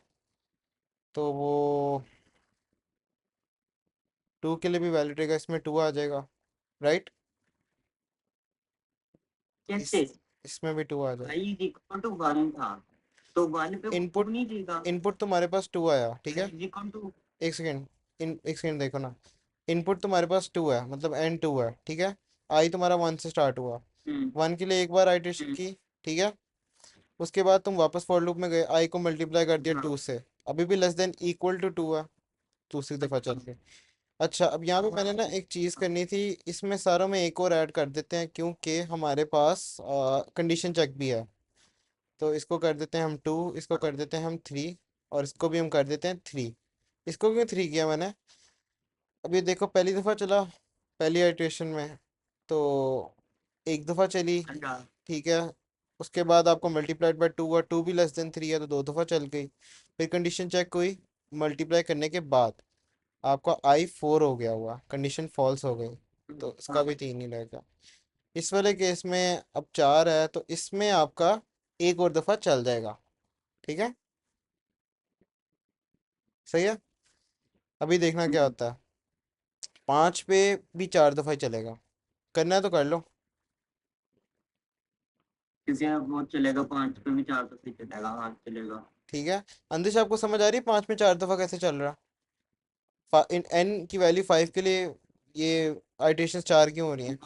तो वो टू के लिए भी वैलिड रहेगा, इसमें टू आ जाएगा, राइट। इस कैसे? इसमें भी टू आ जाएगा। I is equal to one था, तो वन पे वो टू इनपुट नहीं देगा। इनपुट तुम्हारे पास टू आया, ठीक आई है। इज इक्वल टू एक सेकंड देखो ना, इनपुट तुम्हारे पास टू है, मतलब एन टू है, ठीक है। आई तुम्हारा वन से स्टार्ट हुआ, हम्म वन के लिए एक बार आइट्रेशन हम्म की, ठीक है। उसके बाद तुम वापस फॉर लूप में गए, आई को मल्टीप्लाई कर दिया हाँ टू से, अभी भी less than equal to two है, दूसरी दफ़ा अच्छा चल के। अच्छा, अब यहाँ पे मैंने ना एक चीज़ करनी थी, इसमें सारों में एक और ऐड कर देते हैं, क्योंकि हमारे पास कंडीशन चेक भी है। तो इसको कर देते हैं हम टू, इसको कर देते हैं हम थ्री, और इसको भी हम कर देते हैं थ्री। इसको क्यों थ्री किया मैंने? अब ये देखो, पहली दफ़ा चला, पहली आइट्रेशन में, तो एक दफ़ा चली, अच्छा ठीक है। उसके बाद आपको मल्टीप्लाइड बाय टू हुआ, टू भी लेस देन थ्री है, तो दो दफ़ा चल गई। फिर कंडीशन चेक हुई मल्टीप्लाई करने के बाद, आपका आई 4 हो गया हुआ, कंडीशन फॉल्स हो गई, तो इसका हाँ भी 3 ही रहेगा। इस वाले केस में अब 4 है, तो इसमें आपका एक और दफ़ा चल जाएगा। ठीक है, सही है। अभी देखना क्या होता है। 5 पे भी 4 दफ़ा ही चलेगा, करना है तो कर लो। क्योंकि अब वो चलेगा 5 पे भी 4 तो फिर चलेगा, हाँ चलेगा। ठीक है, अंदिश आपको समझ आ रही है 5 में 4 दफ़ा कैसे चल रहा? इन एन की वैल्यू 5 के लिए ये आइटरेशन 4 क्यों हो रही है?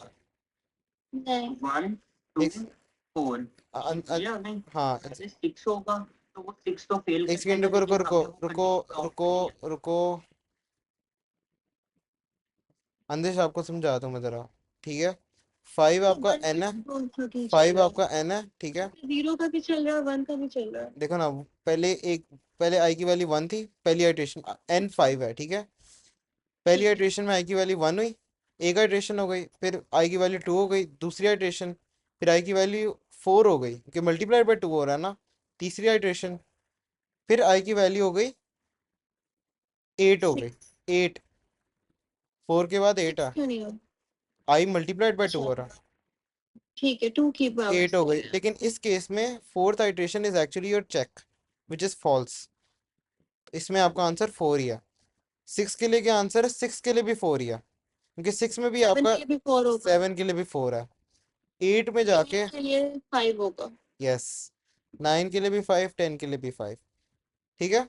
नहीं 1 2 एक 4 अन, अन, या नहीं, हाँ, ऐसे 6 होगा तो वो 6 तो फेल एक कर सेकेंड, जाएगा, रुको रुको लेकिन रुको हमें वो रुको कंडीशन लॉक रुको करनी है। रुको। अंदेश आपको समझाता हूँ मैं ज़रा। ठीक है, 5 तो आपका वन एन है, कौन सा क्यों चल 5 रहा है? आपका एन है, ठीक है। जीरो का भी चल रहा है, वन का भी चल रहा है। देखो ना, पहले आई की वैल्यू 1 थी, पहली आइटरेशन एन अच्छा 5 है, ठीक है। पहली ठीक है। आइटरेशन में आई की वैल्यू 1 हुई, एक आइटरेशन हो गई, फिर आई की वैल्यू 2 हो गई, दूसरी आइटरेशन, फिर आई की वैल्यू 4 हो गई क्योंकि मल्टीप्लाइड बाय 2 हो रहा है ना, तीसरी आइटरेशन, फिर आई की वैल्यू हो गई 8 हो गई, सिक्स 8, 4 के बाद 8 सिक्स है, क्यों नहीं हो? आई मल्टीप्लाइड बाय 2 अच्छा हो रहा, ठीक है, टू की पावर 8 हो से गई। है। लेकिन इस केस में fourth iteration is actually your check which is false, इसमें आपका आंसर 4 ही है। 6 के लिए क्या आंसर है? 6 के लिए भी 4 ही है, क्योंकि 6 में भी सेवन आपका, के लिए भी फोर होगा। 7 के लिए भी 4 है, 8 में एट जाके, के लिए फाइव होगा। यस, 9 के लिए भी 5, 10 के लिए भी 5। ठीक है,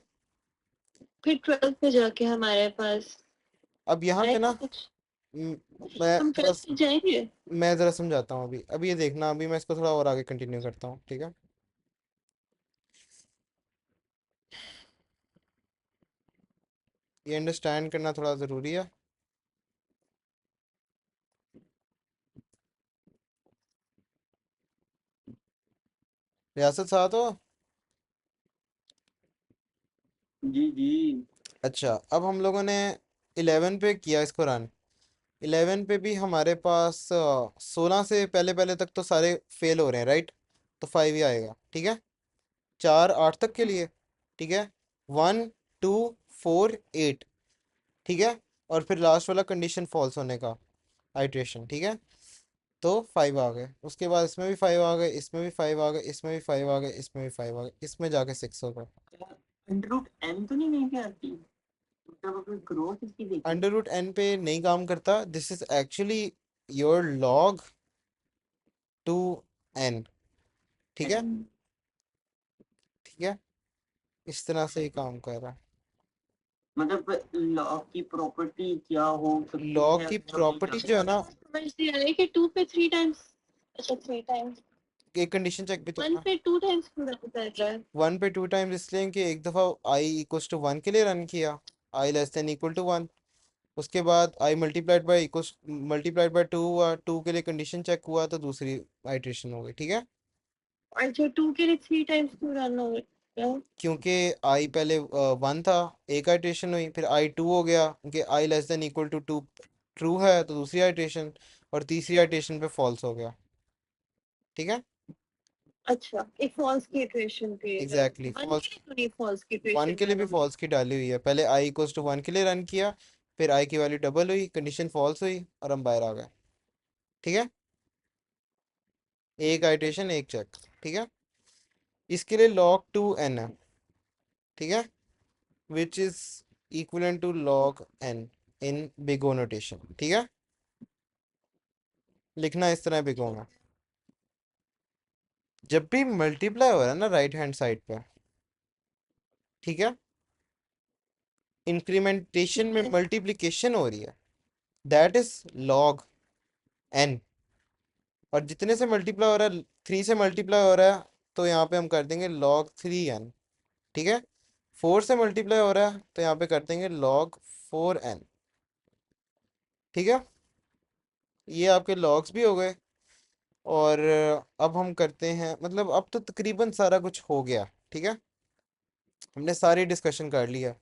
फिर ट्वेल्व पे जाके हमारे पास अब यहाँ पे आएगा ना, कुछ? म, मैं हम थोड़ा ट्वेल्व पे जाएंगे। मैं ज़रा समझाता हूँ। अभी ये देखना, अभी मैं इसको थोड़ा और आगे कंटिन्यू करता हूँ, ठीक है। ये अंडरस्टैंड करना थोड़ा ज़रूरी है। रियासत साथ हो? जी जी। अच्छा, अब हम लोगों ने 11 पे किया इसको रन। 11 पे भी हमारे पास 16 से पहले पहले तक तो सारे फेल हो रहे हैं, राइट? तो 5 ही आएगा, ठीक है। 4 8 तक के लिए, ठीक है। 1 2 4 8, ठीक है। और फिर लास्ट वाला कंडीशन फॉल्स होने का आइट्रेशन, ठीक है। तो 5 आ गए, उसके बाद इसमें भी 5 आ गए, इसमें भी 5 आ गए, इसमें भी 5 आ गए, इसमें भी 5 आ गए, इसमें जाके 6 हो गए। अंडर रूट एन तो नहीं लेके आती, मतलब अगर ग्रोथ इसकी देखें। अंडर रूट एन पे नहीं काम करता, this is actually your log two n, ठीक है। एन ठीक है, इस तरह से ही काम कर रहा है। मतलब लॉ की प्रॉपर्टी क्या हो सकती लॉग है की अगर हम प्रॉपर्टी जो है ना, समझ नहीं आ रहा है कि टू पे थ्री टाइम्स। अच्छा थ्री टाइम्स। एक कंडीशन चेक भी तो वन ना। पे टू टाइम्स पूरा कर रहा है। 1 पे 2 टाइम्स इसलिए कि एक दफ़ा आई इक्वल्स टू 1 के लिए रन किया, आई लेस देन इक्वल टू 1। उसके बाद आई मल्टीप्लाइड बाई 2 हुआ, 2 के लिए कंडीशन चेक हुआ, तो दूसरी आइट्रेशन हो गई, ठीक है। अच्छा टू के लिए थ्री टाइम्स पूरा रन हो गया। क्योंकि आई पहले 1 था, एक आइट्रेशन हुई, फिर आई 2 हो गया क्योंकि i less than equal to 2 true है, तो दूसरी आइट्रेशन, और तीसरी आइट्रेशन पे फॉल्स हो गया, ठीक है। अच्छा एक फॉल्स की इटरेशन पे एग्जैक्टली वन के फॉल्स, लिए तो नहीं फॉल्स की 1 इटरेशन के लिए रन भी हो गया। फॉल्स की डाली हुई है। पहले आई इक्वल्स टू 1 के लिए रन किया, फिर आई की वैल्यू डबल हुई, कंडीशन फॉल्स हुई, और हम बाहर आ गए, ठीक है। एक आइट्रेशन एक चेक, ठीक है। इसके लिए log 2 n है, ठीक है, which is equivalent to log n in big O notation, ठीक है। लिखना इस तरह बिग O में, जब भी मल्टीप्लाई हो रहा है ना राइट हैंड साइड पे, ठीक है, इंक्रीमेंटेशन ठीक में है। मल्टीप्लिकेशन हो रही है, दैट इज log n। और जितने से मल्टीप्लाई हो रहा है, 3 से मल्टीप्लाई हो रहा है, तो यहाँ पे हम कर देंगे log 3n, ठीक है। 4 से मल्टीप्लाई हो रहा है, तो यहाँ पे कर देंगे log 4n, ठीक है। ये आपके लॉग्स भी हो गए। और अब हम करते हैं, मतलब अब तो तकरीबन सारा कुछ हो गया, ठीक है। हमने सारी डिस्कशन कर लिया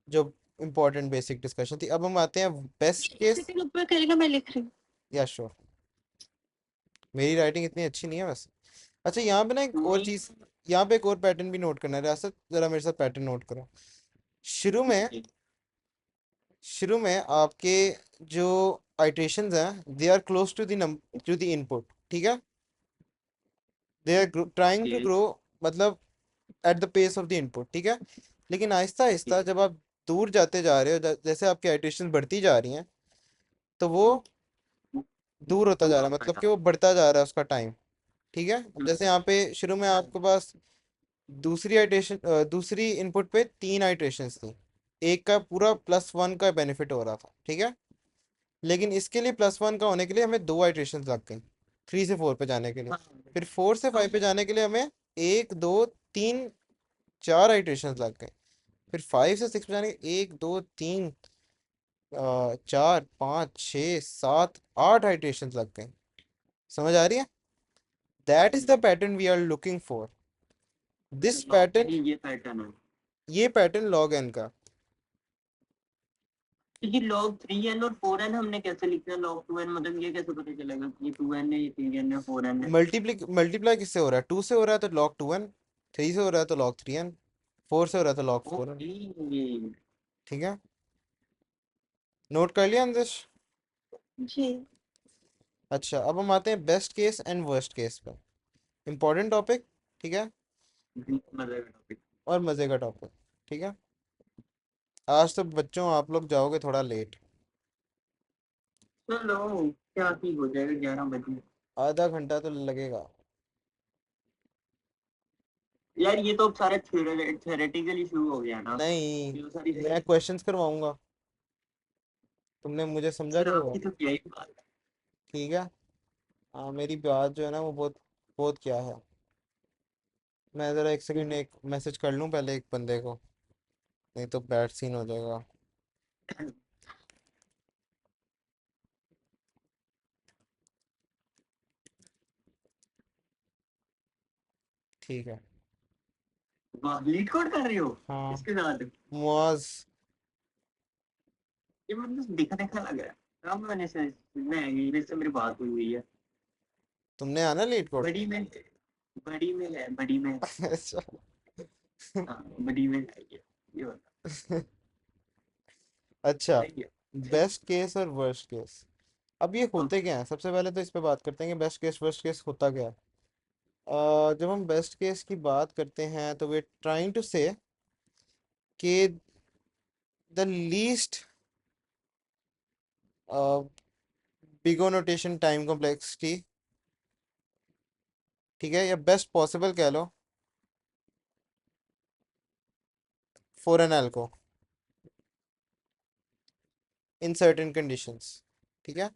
जो इम्पोर्टेंट बेसिक डिस्कशन थी। अब हम आते हैं बेस्ट एक केस। सेकंड ऊपर करेगा, मैं लिख रही हूँ। या श्योर, मेरी राइटिंग इतनी अच्छी नहीं है वैसे। अच्छा, यहाँ पे ना एक और नहीं चीज़, यहाँ पे एक और पैटर्न भी नोट करना है, रियासत ज़रा मेरे साथ पैटर्न नोट करो। शुरू में शुरू में आपके जो आइट्रेशंस हैं they are close to the input, ठीक है। They are trying to okay. Grow, मतलब at the pace of the input, ठीक है। लेकिन आहिस्ता आहिस्ता जब आप दूर जाते जा रहे हो, जैसे आपकी आइट्रेशन बढ़ती जा रही हैं, तो वो दूर होता जा हुआ रहा है, मतलब था। कि वो बढ़ता जा रहा है उसका टाइम, ठीक है। अब हम्म, जैसे यहाँ पे शुरू में आपके पास दूसरी इनपुट पे 3 आइट्रेशंस थी, एक का पूरा +1 का बेनिफिट हो रहा था, ठीक है। लेकिन इसके लिए +1 का होने के लिए हमें 2 आइट्रेशंस लग गई, 3 से 4 पे जाने के लिए। हाँ। फिर 4 से 5 पे जाने के लिए हमें 1, 2, 3, 4 आइट्रेशंस लग गए। फिर 5 से 6 पे जाने के 1, 2, 3, 4, 5, 6, 7, 8 आइट्रेशंस लग गए। समझ आ रही है? That is the pattern we are looking for. This pattern, ये पैटर्न है। ये पैटर्न लॉग एन का। तो ये log 3n और 4n हमने कैसे लिखना है? log 2n मतलब ये कैसे पता चलेगा कि ये 2n है, ये 3n है, 4n है? मल्टीप्लाई किससे हो रहा है? 2 से हो रहा है तो log 2n, 3 से हो रहा है तो log 3n, 4 से हो रहा है तो log 4n, ओके। ठीक है। नोट कर लिया अंदेश? जी। अच्छा, अब हम आते हैं best case and worst case पे। इंपॉर्टेंट टॉपिक, ठीक है, मजा का टॉपिक। और मज़े का टॉपिक, ठीक है। आज तो बच्चों आप लोग जाओगे थोड़ा लेट, चलो, क्या ठीक हो जाएगा 11 बजे। आधा घंटा तो लगेगा। यार ये तो अब सारा थ्योरेटिकली शुरू हो गया ना। नहीं, ये तो सारी मैं क्वेश्चंस करवाऊंगा, तुमने मुझे समझा सर क्यों आपकी हो? तो यही बात है। ठीक है। हाँ, मेरी बात जो है ना वो बहुत बहुत क्या है। मैं ज़रा एक सेकंड एक मैसेज कर लूँ पहले एक बंदे को, नहीं तो बैड सीन हो जाएगा। ठीक है। वाह, लीड कोड कर रहे हो हाँ, इसके साथ? मुआज, ये मतलब दिखा दिखा लग रहा है। अब मैंने से मैं इंग्लिश से मेरी बात हुई हुई है। तुमने आना लीड कोड? बड़ी में, बड़ी में है, बड़ी में। अच्छा। हाँ, बड़ी में है ये बता। अच्छा, सही है। बेस्ट केस और वर्स्ट केस, अब ये हाँ, होते क्या हैं? सबसे पहले तो इस पे बात करते हैं कि बेस्ट केस वर्स्ट केस होता क्या है। जब हम बेस्ट केस की बात करते हैं तो वे ट्राइंग टू से कि the least big O notation time complexity, ठीक है, या बेस्ट पॉसिबल कह लो फॉर एन एल्को इन सर्टेन कंडीशंस, ठीक है,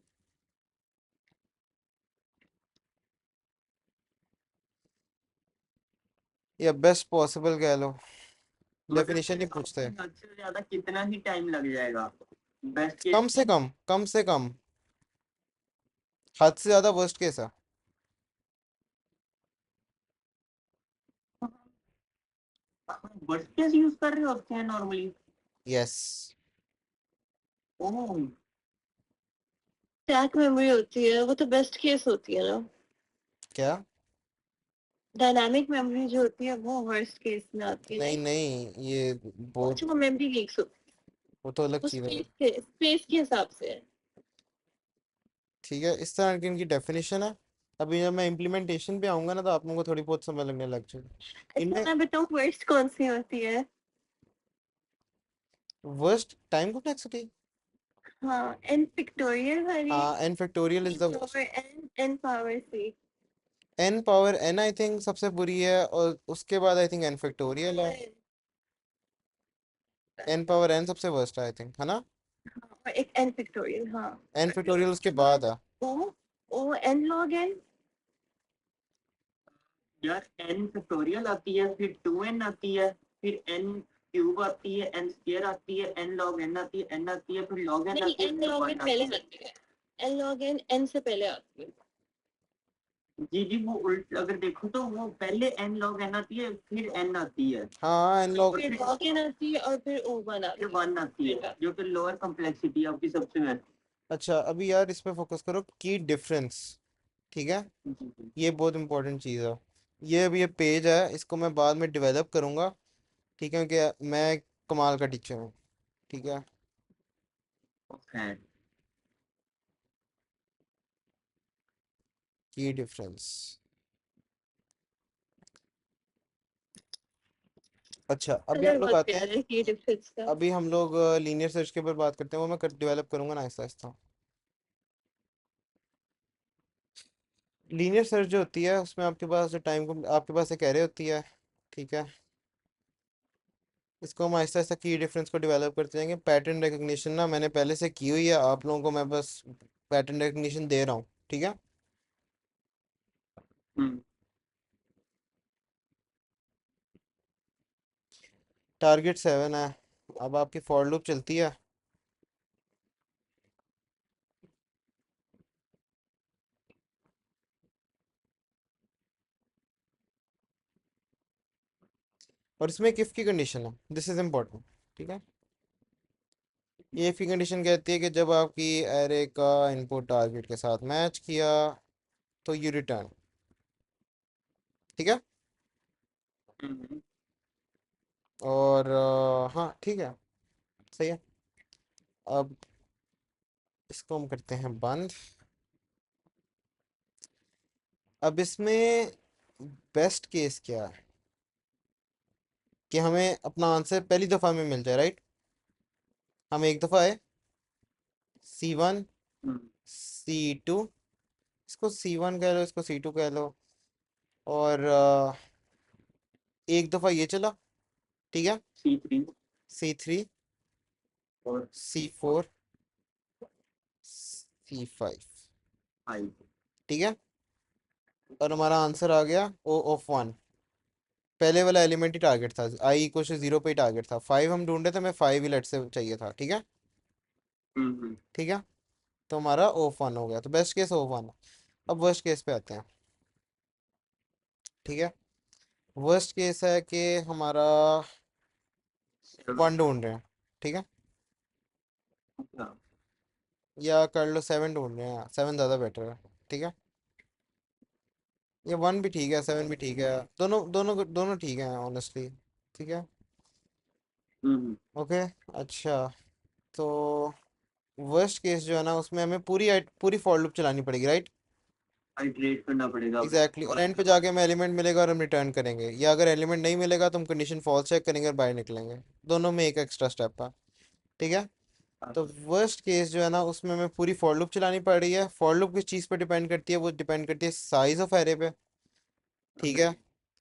या बेस्ट पॉसिबल कह लो। मतलब डेफिनेशन ही पूछते आपकी हैं। हद से ज्यादा कितना ही टाइम लग जाएगा बेस्ट केस कम से कम, कम से कम, हद से ज्यादा वर्स्ट केस है। वर्स्ट केस यूज कर रहे होते हैं नॉर्मली? यस। ओह। स्टैक मेमोरी होती है, वो तो बेस्ट केस होती है ना। क्या? डायनामिक मेमोरी जो होती है वो वर्स्ट केस में आती है, नहीं नहीं? नहीं, ये बहुत, अच्छा, वो मेमोरी लीक्स होती वो तो अलग है, वो चीज़ है। स्पेस के हिसाब से है। ठीक है, इस तरह की इनकी डेफिनेशन है। अभी जब मैं इम्प्लीमेंटेशन पे आऊंगा ना तो आप लोगों को थोड़ी बहुत समझ लगने लग जाएगी अच्छा, इनमें। मैं बताऊँ वर्स्ट कौन सी होती है? वर्स्ट टाइम कॉम्प्लेक्सिटी, हाँ, एन पिक्टोरियल वाली। हाँ, n factorial is n the worst. Power n, n power c. N power n I think सबसे बुरी है, और उसके बाद आई थिंक एन फैक्टोरियल है। एन पावर एन सबसे वर्स्ट है आई थिंक, है ना? और एक एन पिक्टोरियल, हाँ। एन और फिर फैक्टोरियल उसके उसके बाद बाद है। ओ, ओ एन लॉग एन। यार एन फैक्टोरियल आती है, फिर 2n आती है, फिर n क्यूब आती है, n स्क्वायर आती है, n log n आती है, n आती है, फिर log n नहीं, आती है, एन फिर लॉग एन 1 पहले आती है। आती है। एन लॉग एन एन से पहले आती है। जी जी, वो उल्ट अगर देखो तो वो पहले n log n आती है, फिर n आती है, हाँ, एन लॉग, और फिर लॉग एन आती है और फिर ओ वन फिर आती 1 आती है, है। जो कि लोअर कॉम्प्लेक्सिटी आपकी सबसे बेस्ट। अच्छा अभी यार इस पे फोकस करो, की डिफरेंस, ठीक है। जी जी। ये बहुत इंपॉर्टेंट चीज़ है। ये अभी ये पेज है, इसको मैं बाद में डेवलप करूँगा, ठीक है, कि मैं कमाल का टीचर हूँ, ठीक है। है। की डिफरेंस। अच्छा अभी हम कलर लोग बहुत आते हैं। प्यारा है ये डिफरेंस का। अभी हम लोग लीनियर सर्च के ऊपर बात करते हैं, वो मैं डेवलप करूंगा ना आहिस्ता आहिस्ता। लीनियर सर्च जो होती है उसमें आपके पास टाइम को आपके पास एक एरे होती है, ठीक है। इसको हम आहिस्ता आहिस्ता की डिफरेंस को डेवलप करते जाएंगे। पैटर्न रिकग्निशन ना मैंने पहले से की हुई है, आप लोगों को मैं बस पैटर्न रिकग्निशन दे रहा हूँ, ठीक है। हम्म। टारगेट 7 है। अब आपकी फॉर लूप चलती है। और इसमें एक इफ की कंडीशन है, दिस इज इम्पोर्टेंट, ठीक है। ये इफ की कंडीशन कहती है कि जब आपकी एरे का इनपुट टारगेट के साथ मैच किया तो यू रिटर्न, ठीक है। हम्म। और हाँ ठीक है, सही है। अब इसको हम करते हैं बंद। अब इसमें बेस्ट केस क्या है कि हमें अपना आंसर पहली दफ़ा में मिल जाए, राइट। हम एक दफ़ा है C1 हम्म। C2, इसको C1 कह लो, इसको C2 कह लो। और एक दफ़ा ये चला, ठीक है। C3 C3 और C4 C5, 5। ठीक है। और हमारा आंसर आ गया O ऑफ 1। पहले वाला एलिमेंट ही टारगेट था, आई इक्वल टू 0 पे ही टारगेट था। 5 हम ढूंढे थे, हमें 5 ही लेट से चाहिए था, ठीक है। हम्म। ठीक है, तो हमारा ऑफ 1 हो गया, तो बेस्ट केस ऑफ 1। अब वर्स्ट केस पे आते हैं, ठीक है। वर्स्ट केस है कि हमारा 7। 1 ढूंढ रहे हैं, ठीक है। अच्छा। या कर लो 7 ढूंढ रहे हैं, 7 ज़्यादा बेटर है, ठीक है। ये 1 भी ठीक है, 7 भी ठीक है, दोनों दोनों दोनों ठीक है ऑनेस्टली, ठीक है। हम्म। ओके। अच्छा, तो वर्स्ट केस जो है ना उसमें हमें पूरी फॉर लूप चलानी पड़ेगी, राइट। आइटरेट करना पड़ेगा। एग्जैक्टली, और एंड पे जाके हमें एलिमेंट मिलेगा और हम रिटर्न करेंगे, या अगर एलिमेंट नहीं मिलेगा तो हम कंडीशन फॉल्स चेक करेंगे और बाहर निकलेंगे। दोनों में एक एक्स्ट्रा स्टेप है, ठीक है। तो वर्स्ट केस जो है ना उसमें हमें पूरी फॉर लूप चलानी पड़ रही है। फॉर लूप किस चीज़ पे डिपेंड करती है, वो डिपेंड करती है साइज ऑफ एरे पे, ठीक है।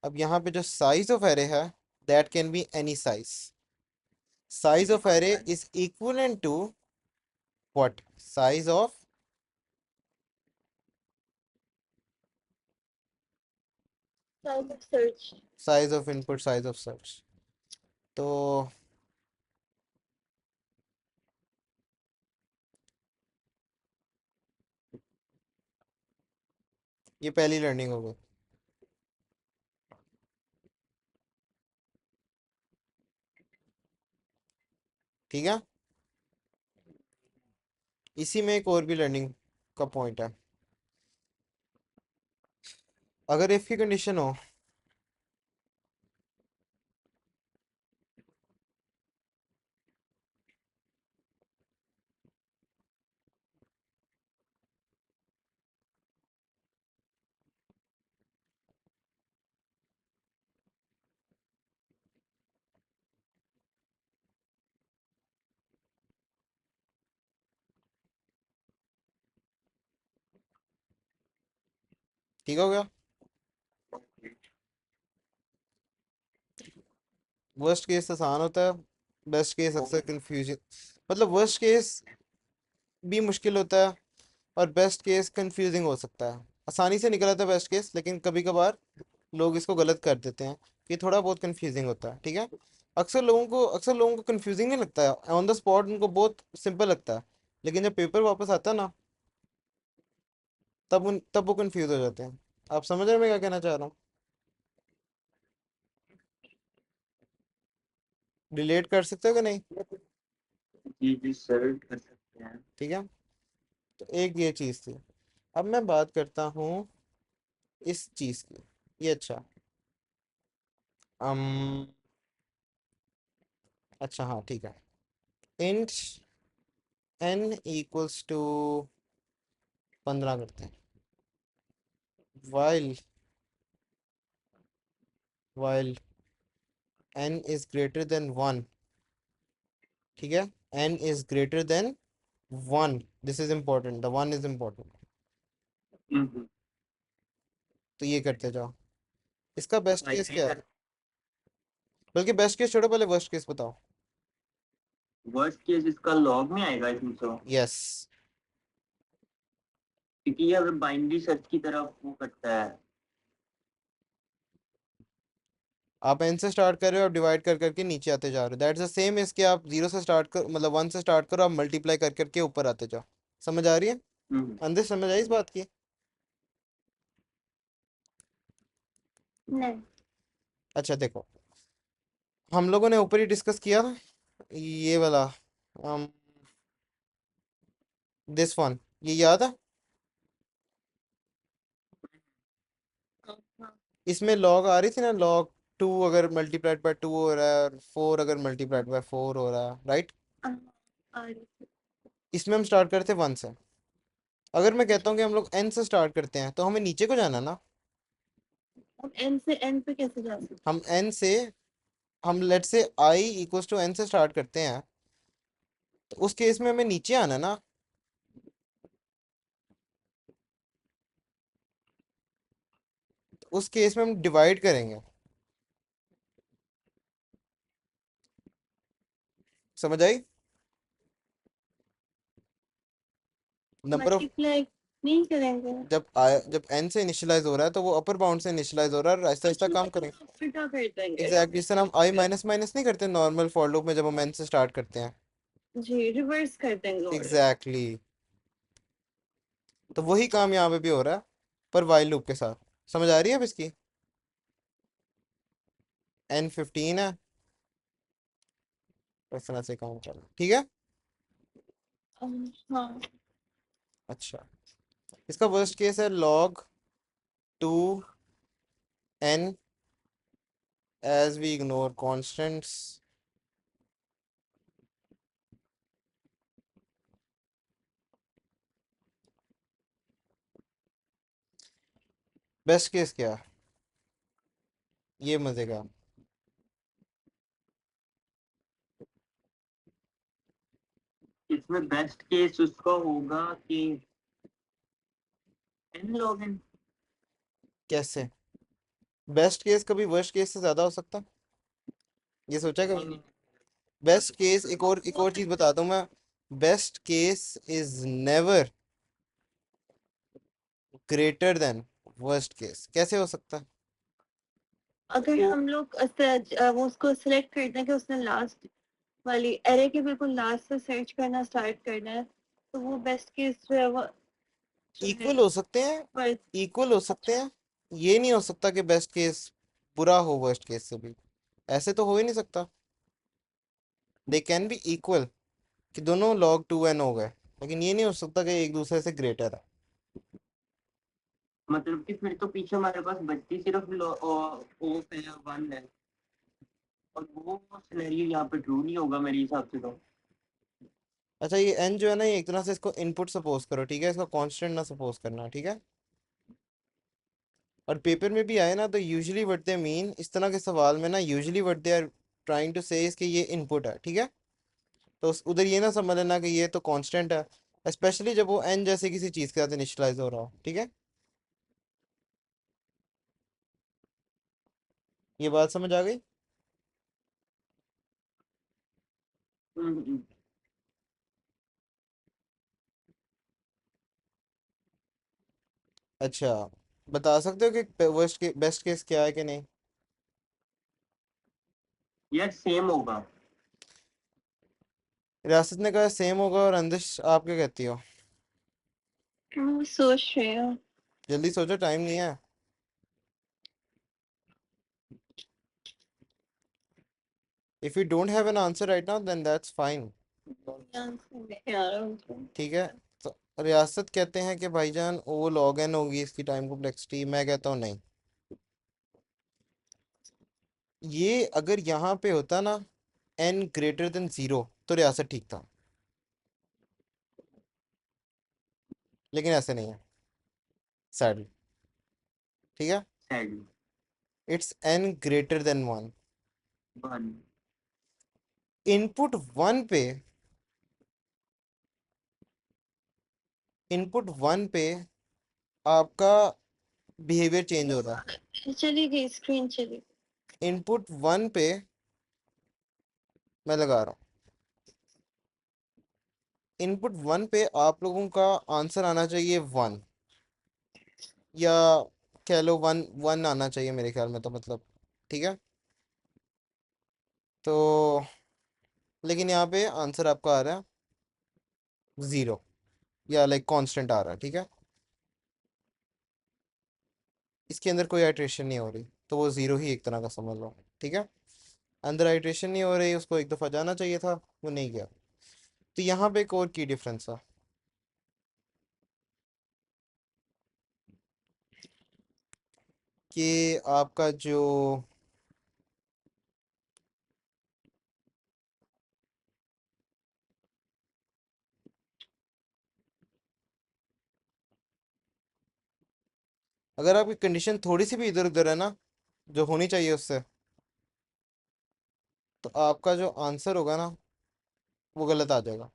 अब यहाँ पे जो साइज ऑफ एरे है, that can be any size. Size of array is equivalent to what, size of, time of search. Size of input, size of search. तो ये पहली लर्निंग हो गई, ठीक है। इसी में एक और भी लर्निंग का पॉइंट है। अगर इफ की कंडीशन हो, ठीक हो गया। वर्स्ट केस आसान होता है, बेस्ट केस अक्सर कंफ्यूजन, मतलब वर्स्ट केस भी मुश्किल होता है और बेस्ट केस कंफ्यूजिंग हो सकता है। आसानी से निकल आता है बेस्ट केस, लेकिन कभी कभार लोग इसको गलत कर देते हैं कि थोड़ा बहुत कंफ्यूजिंग होता है, ठीक है। अक्सर लोगों को कंफ्यूजिंग नहीं लगता है, ऑन द स्पॉट उनको बहुत सिंपल लगता है, लेकिन जब पेपर वापस आता है ना, तब वो कंफ्यूज हो जाते हैं। आप समझ रहे हैं मैं क्या कहना चाह रहा हूँ, रिलेट कर सकते हो कि नहीं। जी जी सर कर सकते हैं। ठीक है, तो एक ये चीज़ थी। अब मैं बात करता हूँ इस चीज़ की। ये अच्छा, अम अच्छा हाँ ठीक है। इंट n इक्वल्स टू 15 करते हैं। while while n is greater than 1, ठीक है, n is greater than 1, this is important, the 1 is important। तो ये करते जाओ। इसका बेस्ट केस क्या है? बल्कि बेस्ट केस छोड़ो, पहले वर्स्ट केस बताओ। वर्स्ट केस इसका लॉग में आएगा इसमें तो, यस। क्योंकि ये अगर बाइनरी सर्च की तरफ वो करता है। आप n से स्टार्ट कर रहे हो, आप डिवाइड कर करके नीचे आते जा रहे हो, दैट्स द सेम इसके, आप 0 से स्टार्ट कर, मतलब 1 से स्टार्ट करो, आप मल्टीप्लाई कर करके ऊपर आते जाओ। समझ आ रही है? अंदर समझ आई इस बात की? नहीं। अच्छा देखो, हम लोगों ने ऊपर ही डिस्कस किया था ये वाला, दिस वन, ये याद है? हाँ, इसमें लॉग आ रही थी ना, लॉग 2 अगर मल्टीप्लाइड बाय 2 हो रहा है और 4 अगर मल्टीप्लाइड बाय 4 हो रहा है, राइट? हाँ, आ रही थी। इसमें हम स्टार्ट करते 1 से। अगर मैं कहता हूँ कि हम लोग n से स्टार्ट करते हैं तो हमें नीचे को जाना ना। अब एन से एन पे कैसे जा सकते? हम n से, हम लेट से i इक्वल्स टू n से स्टार्ट करते हैं, तो उस केस में हमें नीचे आना ना। तो उस केस में हम डिवाइड करेंगे। समझ आई? नंबर ऑफ, मल्टीप्लाई नहीं करेंगे। जब n से इनिशियलाइज हो रहा है तो वो अपर बाउंड से इनिशियलाइज हो रहा है, और आहिस्ता आहिस्ता अच्छा, काम करेंगे। तो उल्टा कर देंगे। एग्जैक्ट, जिस तरह हम i माइनस माइनस नहीं करते नॉर्मल फॉर लूप में जब हम n से स्टार्ट करते हैं। जी, रिवर्स कर देंगे ऑर्डर। Exactly exactly। तो वही काम यहाँ पे भी हो रहा है, पर वाइल लूप के साथ। समझ आ रही है अब इसकी? n 15 है, इस तरह से काम कर, ठीक है। हाँ। अच्छा, इसका वर्स्ट केस है log 2 n as we ignore constants। Best case क्या है? ये मजे का। इसमें बेस्ट केस उसका होगा कि n log n। कैसे? बेस्ट केस कभी वर्स्ट केस से ज्यादा हो सकता है? ये सोचा नहीं कभी? नहीं, बेस्ट केस, एक और चीज बताता हूँ मैं। Best case is never greater than worst case. कैसे हो सकता है? अगर हम लोग वो उसको सिलेक्ट करते हैं कि उसने लास्ट वाली एरे के बिल्कुल लास्ट से सर्च करना स्टार्ट करना है, तो वो बेस्ट केस जो है वो जो है इक्वल हो सकते हैं, पर। इक्वल हो सकते हैं। ये नहीं हो सकता कि बेस्ट केस बुरा हो वर्स्ट केस से भी, ऐसे तो हो ही नहीं सकता। दे कैन बी इक्वल, कि दोनों log 2n हो गए, लेकिन ये नहीं हो सकता कि एक दूसरे से ग्रेटर है। मतलब कि फिर तो पीछे हमारे पास बचती सिर्फ ओ पे 1 है, और वो सिनेरियो यहाँ पे ट्रू नहीं होगा मेरे हिसाब से तो। अच्छा, ये n जो है ना, ये एक तरह से इसको इनपुट सपोज करो, ठीक है, इसको कांस्टेंट ना सपोज करना, ठीक है। और पेपर में भी आए ना, तो यूजुअली व्हाट दे मीन इस तरह के सवाल में ना, usually what they are trying to say कि ये इनपुट है, ठीक है। तो उधर ये ना समझ लेना कि ये तो कांस्टेंट है, स्पेशली जब वो n जैसे किसी चीज़ के साथ इनिशियलाइज हो रहा हो, ठीक है। ये बात समझ आ गई? हम्म। अच्छा, बता सकते हो कि वर्स्ट के बेस्ट केस क्या है कि नहीं? यार सेम होगा। रियासत ने कहा सेम होगा, और अंदिश आप क्या कहती हो? मैं सोच रही हूँ। जल्दी सोचो, टाइम नहीं है। If you don't have an answer right now then that's fine. Answer नहीं आ रहा मुझे। ठीक है। तो रियासत कहते हैं कि भाईजान वो log n होगी इसकी टाइम कॉम्प्लेक्सिटी, मैं कहता हूँ नहीं। ये अगर यहाँ पे होता ना n ग्रेटर देन 0, तो रियासत ठीक था। लेकिन ऐसे नहीं है सैडली। ठीक है। Sadly it's n greater than 1। One input 1 पे, इनपुट 1 पे आपका बिहेवियर चेंज हो रहा है। चली गई स्क्रीन चली गई। इनपुट 1 पे मैं लगा रहा हूँ, इनपुट 1 पे आप लोगों का आंसर आना चाहिए 1, या कह लो 1 1 आना चाहिए मेरे ख्याल में, तो मतलब ठीक है। तो लेकिन यहाँ पे आंसर आपका आ रहा है 0, या लाइक कांस्टेंट आ रहा है। ठीक है। इसके अंदर कोई आइट्रेशन नहीं हो रही, तो वो 0 ही एक तरह का समझ लो। ठीक है। अंदर आइट्रेशन नहीं हो रही, उसको एक दफ़ा जाना चाहिए था, वो नहीं गया। तो यहाँ पे एक और की डिफरेंस है कि आपका जो अगर आपकी कंडीशन थोड़ी सी भी इधर उधर है ना, जो होनी चाहिए उससे, तो आपका जो आंसर होगा ना वो गलत आ जाएगा।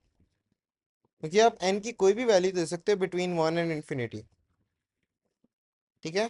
क्योंकि आप n की कोई भी वैल्यू दे सकते हो बिटवीन 1 एंड इन्फिनिटी। ठीक है।